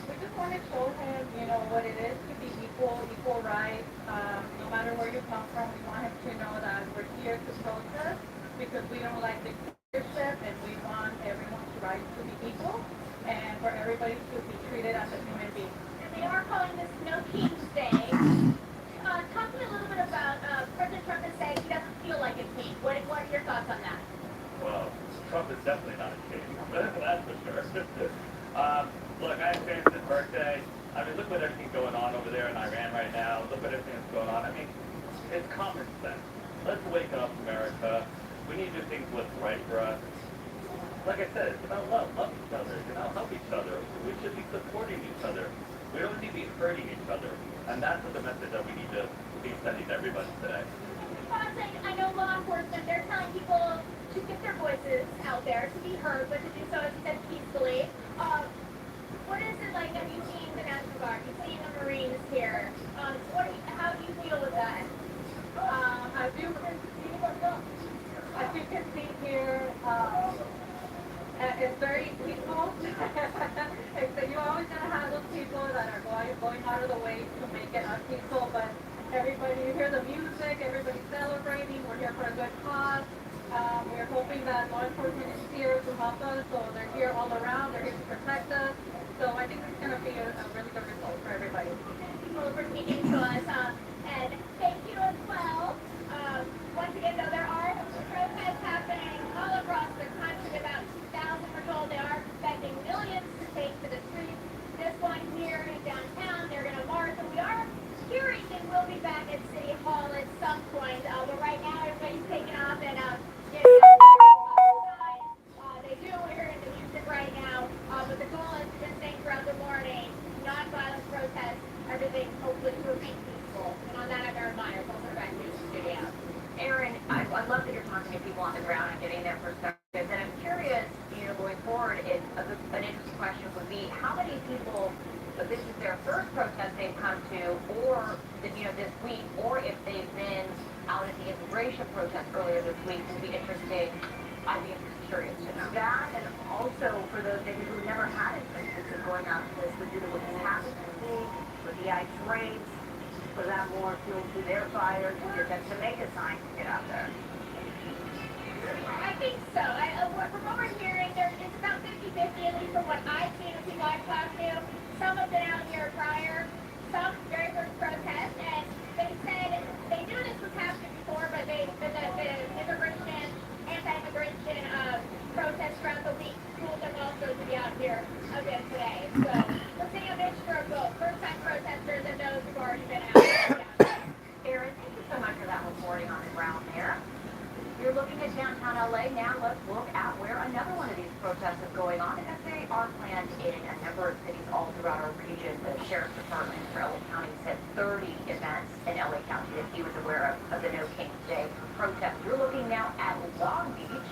We just want to show him, you know, what it is to be equal rights. No matter where you come from, we want him to know that we're here to protest because we don't like dictatorship, and we want everyone's rights to be equal and for everybody to be treated as a human being. And they are calling this No King's Day. Talk to me a little bit about President Trump is saying he doesn't feel like a king. What are your thoughts on that? Well, Trump is definitely not a king. That's for sure. Look, I experienced his birthday. I mean, look at everything going on over there in Iran right now. Look at everything that's going on. I mean, it's common sense. Let's wake up, America. We need to do things what's right for us. like I said, it's about love. Love each other. You know, help each other. We should be supporting each other. We don't need to be hurting each other. And that's what the message that we need to be sending to everybody today. I know law enforcement, they're telling people to get their voices out there, to be heard, but to do so, as you said, peacefully. What is it like? Have you seen the National Guard? You've seen the Marines here. How do you feel with that? As you can see here, it's very peaceful. Except you always gonna have those people that are going out of the way to make it unpeaceful, but everybody, you hear the music, everybody's celebrating, we're here for a good cause. We're hoping that law enforcement is here to help us, so they're here all around, they're here to protect us. So I think it's gonna be a really good result for everybody. People for speaking to us, and thank you as well. Once again, though, there are protests happening all across the country. About 2,000, we're told. They are expecting millions to take to the streets. This one here in downtown, they're going to march, and we are hearing they will be back at City Hall at some point. But right now, everybody's taking off and getting outside. They do. We're hearing the music right now. But the goal is to just think throughout the morning, nonviolent protests, everything hopefully to remain peaceful. And on that, I'm Erin Myers. I'll turn it back to you, studio. Aaron, I love that you're talking to people on the ground and getting their perspectives. And I'm curious, going forward, an interesting question would be, how many people, if this is their first protest they've come to, or, this week, or if they've been out at the immigration protest earlier this week, would be interesting. I'd be curious to know that. And also, for those maybe who never had experiences of going out to this, would do the what's happened this week, with the ice raids, was that more fuel to their fire to get them to make a sign to get out there? I think so. From what we're hearing, it's about 50-50, at least from what I've seen of people I've talked to. Some have been out here prior, some very first protest, and they said they knew this was happening before, but the immigration, anti-immigration protests throughout the week schooled them also to be out here again today. So we're seeing a mixture of both first-time protesters and those who've already been out. Aaron, thank you so much for that reporting on the ground there. You're looking at downtown LA. Now let's look at where another one of these protests is going on, and they are planned in a number of cities all throughout our region. The Sheriff's Department for LA County said 30 events in LA County that he was aware of the No Kings Day protest. You're looking now at Long Beach.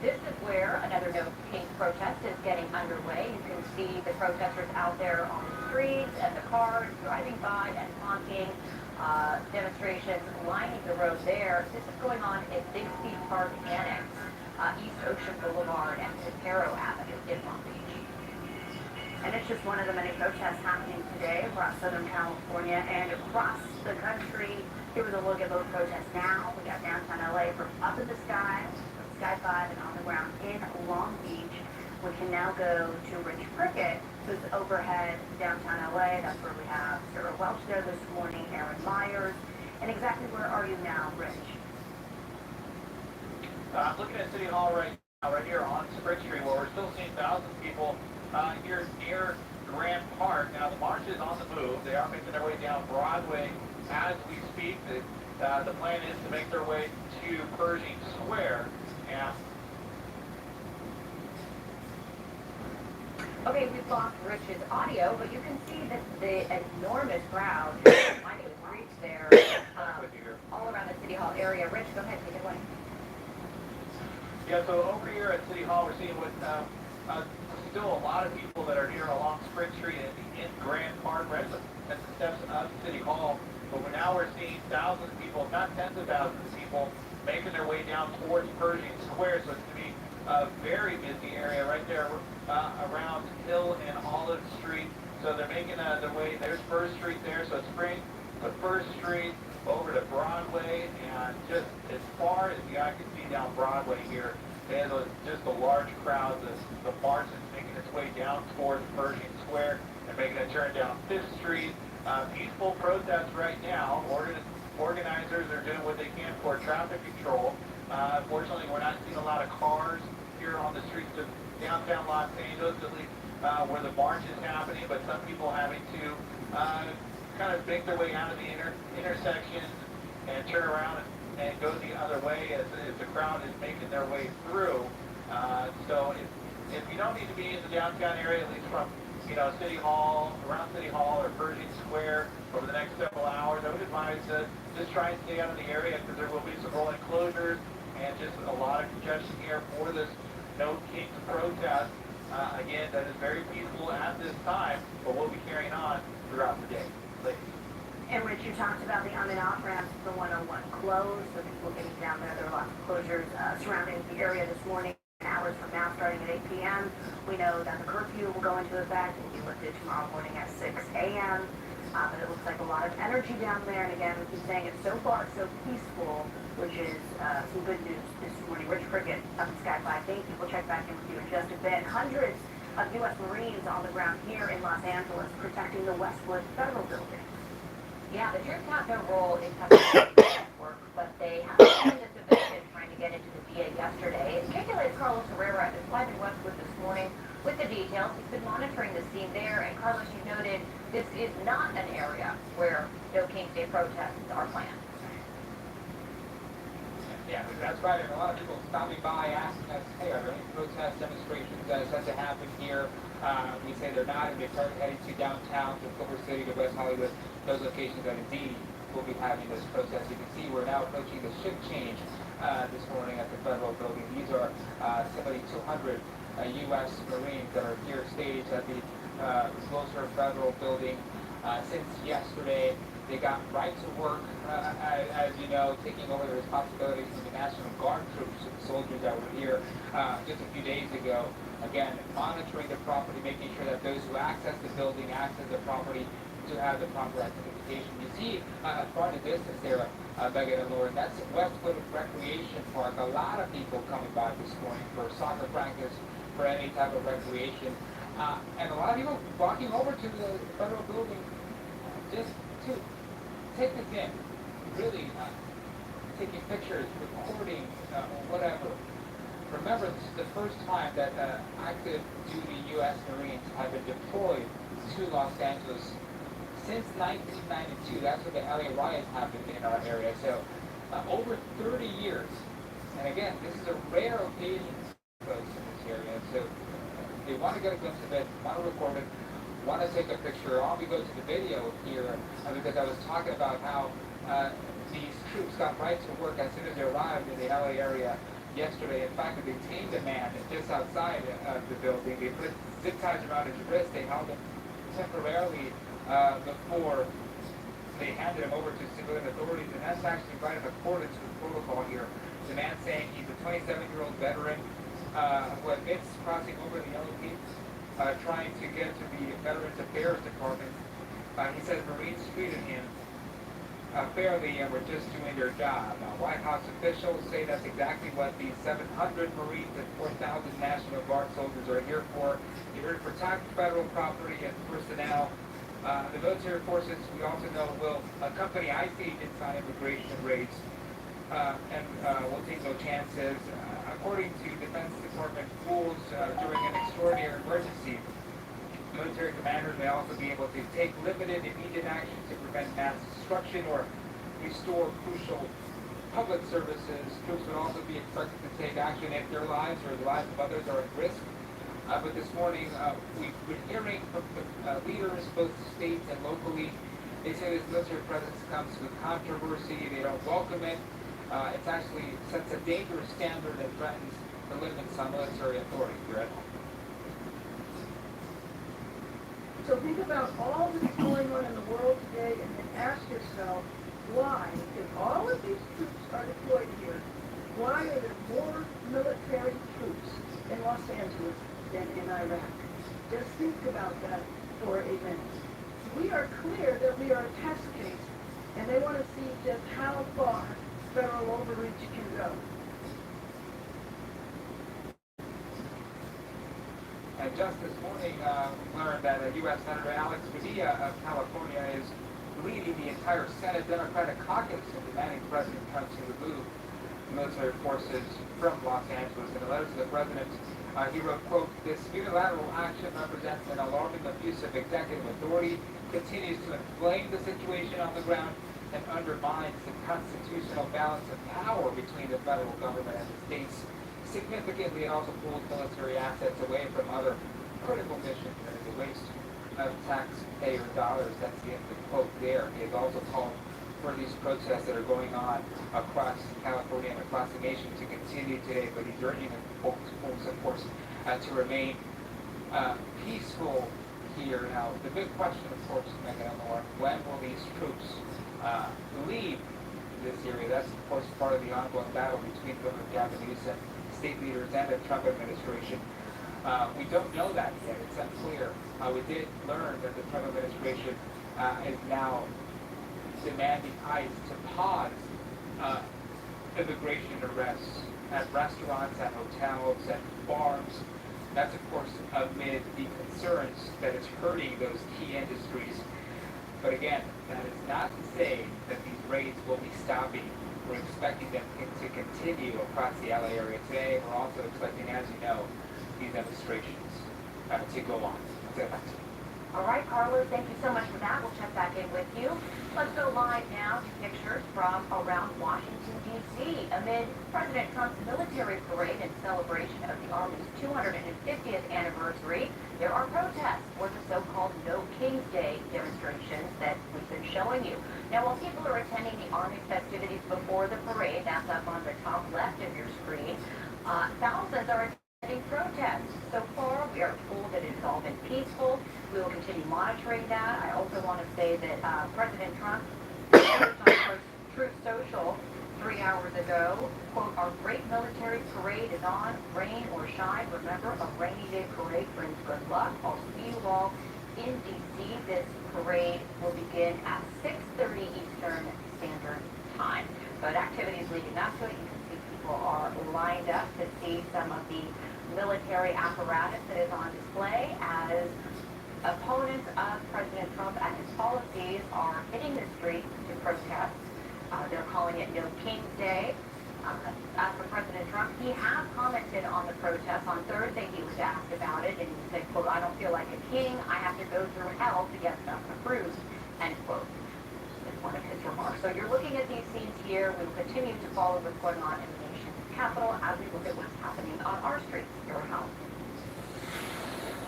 This is where another No Kings protest is getting underway. You can see the protesters out there on the streets and the cars driving by and honking. Demonstrations lining the road there. This is going on at Bixby Park Annex, East Ocean Boulevard, and Cotero Avenue in Long Beach. And it's just one of the many protests happening today across Southern California and across the country. Here was a look at those protests now. We got downtown LA from up in the sky, from Sky 5 and on the ground in Long Beach. We can now go to Rich Prickett, who's overhead downtown LA. That's where we have Sarah Welch there this morning, Aaron Myers. And exactly where are you now, Rich? I'm looking at City Hall right now, right here on Spring Street, where we're still seeing thousands of people here near Grant Park. Now, the march is on the move. They are making their way down Broadway as we speak. The plan is to make their way to Pershing Square. And okay, we've lost Rich's audio, but you can see that the enormous crowd lining the streets there all around the City Hall area. Rich, go ahead, take it away. yeah, so over here at City Hall, we're seeing what still a lot of people that are here along Spring Street in Grand Park, right at the steps of City Hall. But now we're seeing thousands of people, not tens of thousands of people, making their way down towards Pershing Square. So it's going to be a very busy area right there around Hill and Olive Street. So they're making their way. There's First Street there. So Spring, the First Street over to Broadway, and just as far as the eye can see down Broadway here, there's just a large crowd. The march is making its way down towards Pershing Square and making a turn down Fifth Street. Peaceful protest right now. Organizers are doing what they can for traffic control. Unfortunately, we're not seeing a lot of cars here on the streets of downtown Los Angeles, at least where the march is happening, but some people having to kind of make their way out of the intersection and turn around and go the other way as the crowd is making their way through. So if you don't need to be in the downtown area, at least from, City Hall, around City Hall or Pershing Square over the next several hours, I would advise to just try and stay out of the area because there will be some rolling closures and just a lot of congestion here for this No Kings protest. Again, that is very peaceful at this time, but we'll be carrying on throughout the day. Ladies. And Rich, you talked about the on and off ramps, the 101 closed, so people getting down there. There are lots of closures surrounding the area this morning. Hours from now, starting at 8 p.m. We know that the curfew will go into effect and be lifted tomorrow morning at 6 a.m. But it looks like a lot of energy down there. And again, we keep saying it's so far so peaceful, which is some good news this morning. Rich Cricket up in Sky 5. Thank you. We'll check back in with you in just a bit. Hundreds of U.S. Marines on the ground here in Los Angeles protecting the Westwood Federal Building. Yeah, the troops have their role in covering work, but they have been disadvantaged trying to get into the VA yesterday. In particular, Carlos Herrera is live in Westwood this morning with the details. He's been monitoring the scene there, and Carlos, you noted this is not an area where No Kings Day protests are planned. Yeah, that's right. And a lot of people stopping by asking us, hey, are there any protest demonstrations set to happen here? We say they're not, and they start heading to downtown, to Culver City, to West Hollywood, those locations that indeed will be having this protest. You can see we're now approaching the shift change this morning at the Federal Building. These are 7,200 U.S. Marines that are here staged at the closer Federal Building since yesterday. They got right to work, as you know, taking over the responsibilities from the National Guard troops and soldiers that were here just a few days ago. Again, monitoring the property, making sure that those who access the building, access the property, to have the proper identification. You see far in the distance there, Megan and Lauren, that's Westwood Recreation Park. A lot of people coming by this morning for soccer practice, for any type of recreation. And a lot of people walking over to the Federal Building just to take this in, really taking pictures, recording, whatever. Remember, this is the first time that active duty U.S. Marines have been deployed to Los Angeles since 1992. That's when the LA riots happened in our area. So over 30 years. And again, this is a rare occasion for folks in this area. So they want to get a glimpse of it, want to record it, want to take a picture. I'll be going to the video here because I was talking about how these troops got right to work as soon as they arrived in the LA area yesterday. In fact, they detained a man just outside the building. They put zip ties around his wrist. They held him temporarily before they handed him over to civilian authorities, and that's actually right in accordance with protocol here. The man saying he's a 27-year-old veteran who admits crossing over the yellow tape, trying to get to the Veterans Affairs Department. He says Marines treated him fairly and were just doing their job. White House officials say that's exactly what the 700 Marines and 4,000 National Guard soldiers are here for. They're here to protect federal property and personnel. The military forces, we also know, will accompany ICE agents on immigration raids and will take no chances. According to Defense Department rules, during an extraordinary emergency, military commanders may also be able to take limited immediate action to prevent mass destruction or restore crucial public services. Troops would also be expected to take action if their lives or the lives of others are at risk. But this morning, we've been hearing from the leaders, both states and locally. They say this military presence comes with controversy. They don't welcome it. It's actually sets a dangerous standard that threatens the limits on military authority here at home. So think about all that's going on in the world today and then ask yourself, why, if all of these troops are deployed here, why are there more military troops in Los Angeles than in Iraq? Just think about that for a minute. We are clear that we are a test case, and they want to see just how far federal overreach can go. And just this morning, we learned that U.S. Senator Alex Padilla of California is leading the entire Senate Democratic caucus in demanding President Trump to remove military forces from Los Angeles. In a letter to the president, he wrote, quote, "This unilateral action represents an alarming abuse of executive authority, continues to inflame the situation on the ground, and undermines the constitutional balance of power between the federal government and the states. Significantly, it also pulls military assets away from other critical missions and is a waste of taxpayer dollars. That's the end of the quote there. He has also called for these protests that are going on across California and across the nation to continue today, but he's urging folks, of course, to remain peaceful here. Now, the big question, of course, Megan Eleanor, when will these troops leave this area? That's, of course, part of the ongoing battle between Governor Gavin Newsom, state leaders, and the Trump administration. We don't know that yet. It's unclear. We did learn that the Trump administration is now demanding ICE to pause immigration arrests at restaurants, at hotels, at farms. That's, of course, amid the concerns that it's hurting those key industries. But again, that is not to say that these raids will be stopping. We're expecting them to continue across the LA area today. We're also expecting, as you know, these demonstrations to go on. So back to you. All right, Carlos, thank you so much for that. We'll check back in with you. Let's go live now to pictures from around Washington, D.C. Amid President Trump's military parade in celebration of the Army's 250th anniversary, there are protests for the so-called No King's Day demonstrations that we've been showing you. Now, while people are attending the Army festivities before the parade, that's up on the top left of your screen, thousands are attending protests. So far, we are told that it has all been peaceful. We will continue monitoring that. I also want to say that President Trump on Truth Social 3 hours ago, quote, "Our great military parade is on, rain or shine. Remember, a rainy day parade brings good luck. I'll see you all in D.C. This parade will begin at 6:30 Eastern Standard Time." But activities leading up to it, you can see people are lined up to see some of the military apparatus that is on display as opponents of President Trump and his policies are hitting the streets to protest. They're calling it No King's Day. As for President Trump, he has commented on the protests. On Thursday, he was asked about it, and he said, quote, "I don't feel like a king. I have to go through hell to get stuff approved," end quote. That's one of his remarks. So you're looking at these scenes here. We will continue to follow what's going on in the nation's capital as we look at what's happening on our streets here at home.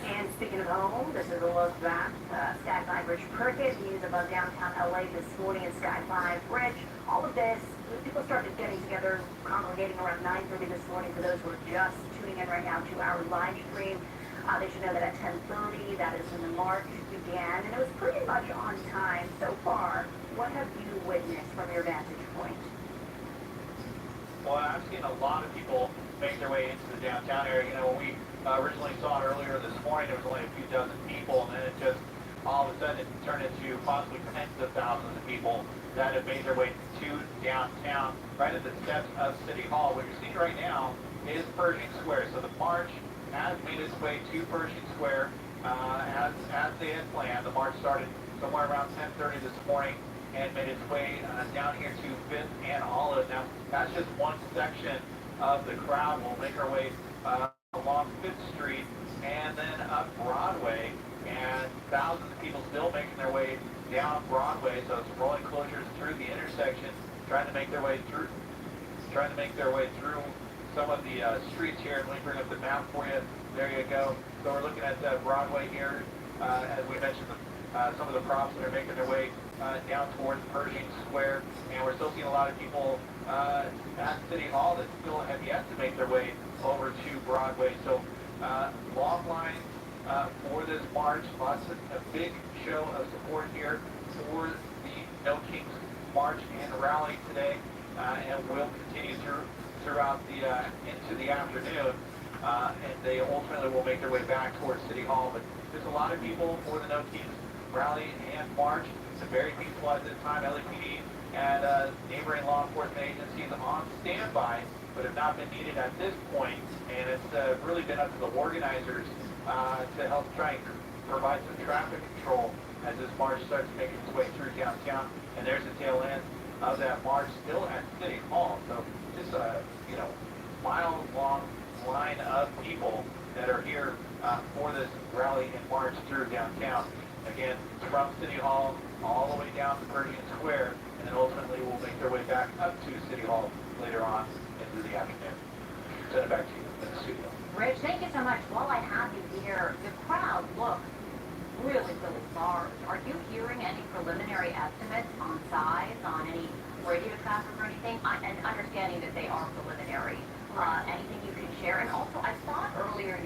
And speaking of home, this is a look back. Sky 5 Bridge Perkins, views above downtown LA this morning at Sky 5 Bridge. All of this, people started getting together, congregating around 9:30 this morning. For those who are just tuning in right now to our live stream, they should know that at 10:30, that is when the march began. And it was pretty much on time. So far, what have you witnessed from your vantage point? Well, I've seen a lot of people make their way into the downtown area. You know, when we originally saw it earlier this morning, there was only a few dozen people, and then it just, all of a sudden, it turned into possibly tens of thousands of people that have made their way to downtown, right at the steps of City Hall. What you're seeing right now is Pershing Square. So the march has made its way to Pershing Square as they had planned. The march started somewhere around 10:30 this morning and made its way down here to 5th and Olive. Now, that's just one section of the crowd. We'll make our way along 5th Street and then up Broadway, and thousands of people still making their way down Broadway. So it's rolling closures through the intersection, trying to make their way through some of the streets here. And let me bring up the map for you. There you go. So we're looking at Broadway here, as we mentioned, some of the props that are making their way down towards Pershing Square, and we're still seeing a lot of people at City Hall that still have yet to make their way over to Broadway. So long line for this march, a big show of support here for the No Kings March and Rally today, and will continue throughout into the afternoon, and they ultimately will make their way back towards City Hall. But there's a lot of people for the No Kings Rally and March. It's very peaceful at this time. LAPD and neighboring law enforcement agencies on standby, but have not been needed at this point, and it's really been up to the organizers to help try and provide some traffic control as this march starts making its way through downtown. And there's the tail end of that march still at City Hall. So just a mile-long line of people that are here for this rally and march through downtown. Again, from City Hall all the way down to Pershing Square, and then ultimately we'll make their way back up to City Hall later on into the afternoon. send it back to you in the studio. Rich, thank you so much. While I have you here, the crowd looks really, really large. Are you hearing any preliminary estimates on size, on any radio traffic or anything? And understanding that they are preliminary. Anything you can share? And also, I thought earlier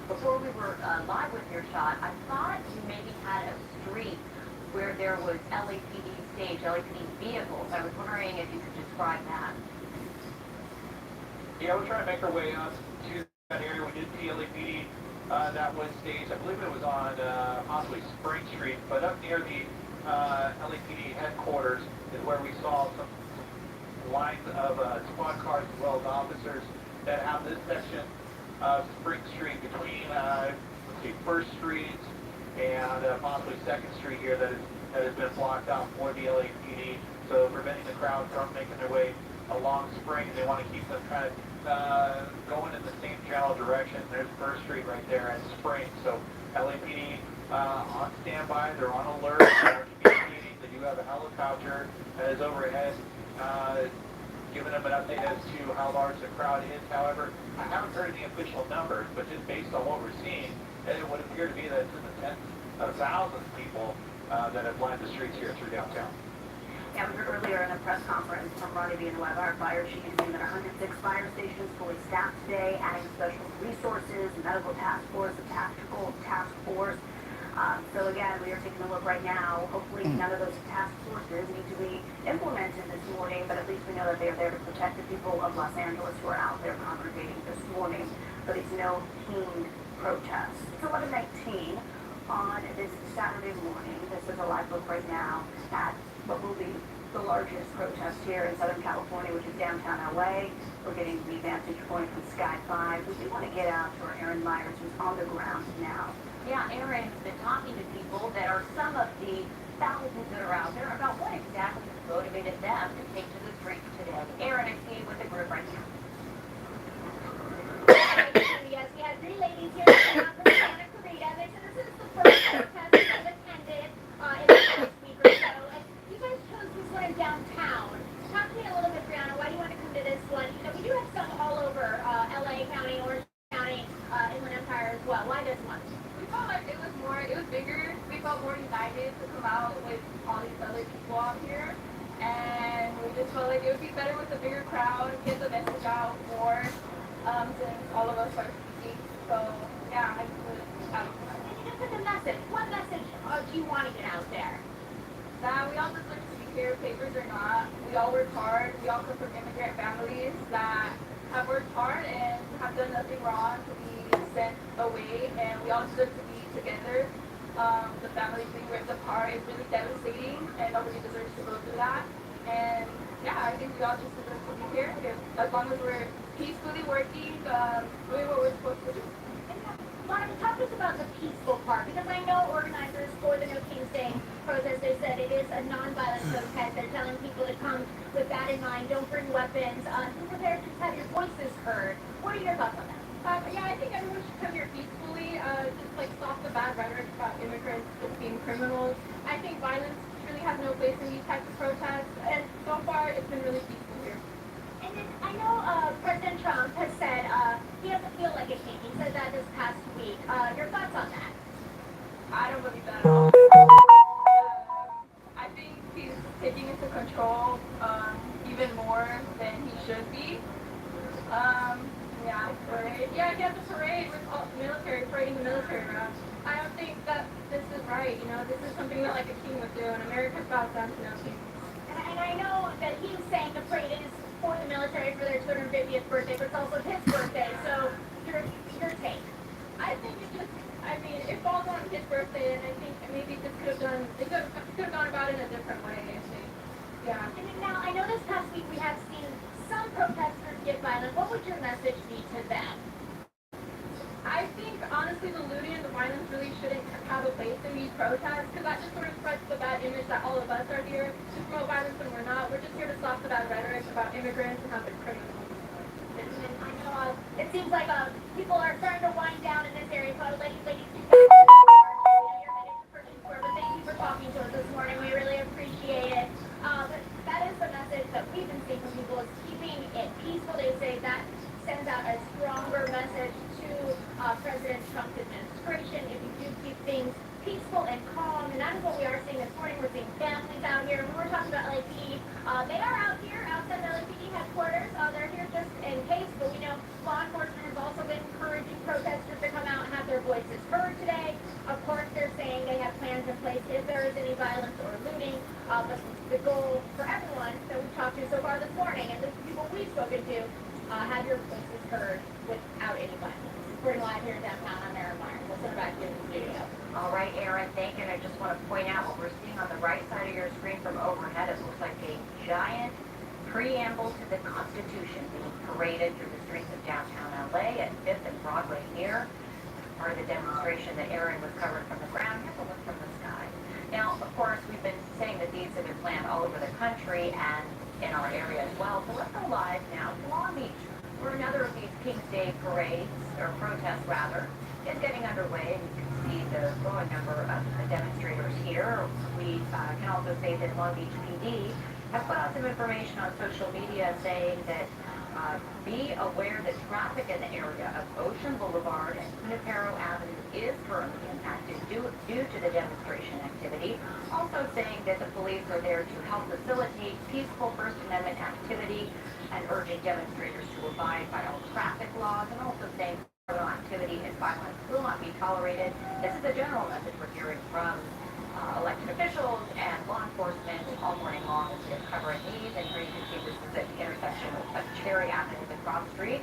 before we were live with your shot, I thought you maybe had a street where there was LAPD stage, LAPD vehicles. I was wondering if you could describe that. Yeah, we're trying to make our way up to that area. We did see LAPD that was staged. I believe it was on possibly Spring Street, but up near the LAPD headquarters is where we saw some lines of squad cars as well as officers that have this section of Spring Street between, let's see, First Street and possibly Second Street here that has been blocked out for the LAPD, so preventing the crowd from making their way along Spring. They want to keep them kind of going in the same general direction. There's First Street right there at Spring, so LAPD on standby. They're on alert. They're communicating. They do have a helicopter that is overhead, giving them an update as to how large the crowd is. However, I haven't heard any official numbers, but just based on what we're seeing, it would appear to be that it's in the tens of thousands of people that have lined the streets here through downtown. Yeah, we heard earlier in a press conference from Ronnie B. and Web, our fire chief, saying that 106 fire stations fully staffed today, adding special resources, medical task force, a tactical task force. So again, we are taking a look right now. Hopefully none of those task forces need to be implemented this morning, but at least we know that they are there to protect the people of Los Angeles who are out there congregating this morning for these no-keen protests. It's 11:19 on this Saturday morning. This is a live look right now at what will be the largest protest here in Southern California, which is downtown LA. We're getting the vantage point from Sky 5. We do want to get out to our Aaron Myers, who's on the ground now. Yeah, Aaron's been talking to people that are some of the thousands that are out there about what exactly motivated them to take to the streets today. Aaron, I see you with the group right now. Yes, we have three ladies here from Santa Clarita. They said this is the first protest they've attended in the past week or so. And you guys chose this one in downtown. Talk to me a little bit, Brianna. Why do you want to come to this one? You know, we do have some all over LA County, Orange County, Inland Empire as well. Why this one? We felt like it was bigger. We felt more united to come out with all these other people out here. And we just felt like it would be better with a bigger crowd, get the message out more, since all of us are speaking. So, yeah, I just would have fun. And you just said the message. What message do you want to get out there? That we all deserve to be here, papers or not. We all work hard. We all come from immigrant families that have worked hard and have done nothing wrong to be sent away, and we all deserve to be together. The families being ripped apart is really devastating, and nobody deserves to go through that. And yeah, I think we all just deserve to be here as long as we're peacefully working, doing what we're supposed to do. Monica, talk to us about the peaceful part, because I know organizers for the No King's Day protest, they said it is a non-violent protest. They're telling people to come with that in mind, don't bring weapons, be prepared to have your voices heard. What are your thoughts on that? Yeah, I think everyone should come here peacefully, just like stop the bad rhetoric about immigrants just being criminals. I think violence really has no place in these types of protests, and so far it's been really peaceful here. And then I know President Trump has said he doesn't feel like a king. He said that this past week. Your thoughts on that? I don't believe that at all. I think he's taking into control even more than he should be. Yeah, parade. Yeah, he has a parade with all military, parading the military around. I don't think that this is right. You know, this is something that like a king would do, and America's bows down to no king. And I know that he's saying the parade is for the military for their 250th birthday, but it's also his birthday. So your take? I think it just, I mean, it falls on his birthday, and I think maybe this could have gone about it in a different way, I think. Yeah. And then now, I know this past week we have seen some protesters get violent. What would your message be to them? I think, honestly, the looting and the violence really shouldn't have a place in these protests, because that just sort of spreads the bad image that all of us are here to promote violence when we're not. We're just here to stop the bad rhetoric about immigrants and how they're criminals. And I know it seems like people are starting to wind down in this area. So ladies, do back to the march. You're headed to Pershing Square, but thank you for talking to us this morning. We really appreciate it. But that is the message that we've been seeing from people, is keeping it peaceful. They say that sends talking about LAPD. They are out here outside the LAPD headquarters. They're here just in case, but we know law enforcement has also been encouraging protesters to come out and have their voices heard today. Of course, they're saying they have plans in place if there is any violence or looting. But the goal for everyone that we've talked to so far this morning, and the people we've spoken to, have your voices heard without any violence. We're live here in downtown on Marin Myers. We'll send it back to the studio. All right, Aaron, thank you. And I just want to point out what we're seeing on the right side of your screen from overhead. It looks like a giant preamble to the Constitution being paraded through the streets of downtown LA at 5th and Broadway here. Part of the demonstration that Aaron was covering from the ground. Here's a look from the sky. Now, of course, we've been saying that these have been planned all over the country and in our area as well. So let's go live now to Long Beach, where another of these King's Day parades, or protests rather, is getting underway. And you can see the growing number of demonstrators here. We can also say that Long Beach PD has put out some information on social media saying that be aware that traffic in the area of Ocean Boulevard and Junipero Avenue is currently impacted due to the demonstration activity. Also saying that the police are there to help facilitate peaceful First Amendment activity and urging demonstrators to abide by all traffic laws, and also saying criminal activity and violence will not be tolerated. This is the general message we're hearing from elected officials and law enforcement all morning long as they're covering these. And here you can see this is at the intersection of Cherry Avenue and Cross Street.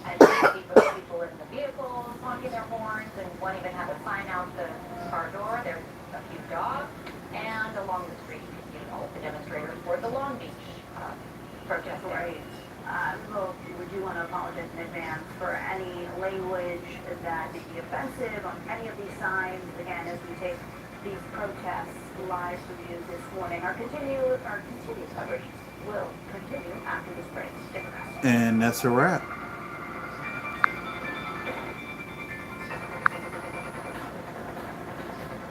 And you can see both people in the vehicles honking their horns, and one even had a sign out the car door. There's a few dogs. And along the street, you can see all of the demonstrators for the Long Beach protest. Right. Would you want to apologize in advance for any language that may be offensive on any of these signs? Again, as we take these protests live for you this morning, our continued coverage will continue after this break. Stick around. And that's a wrap.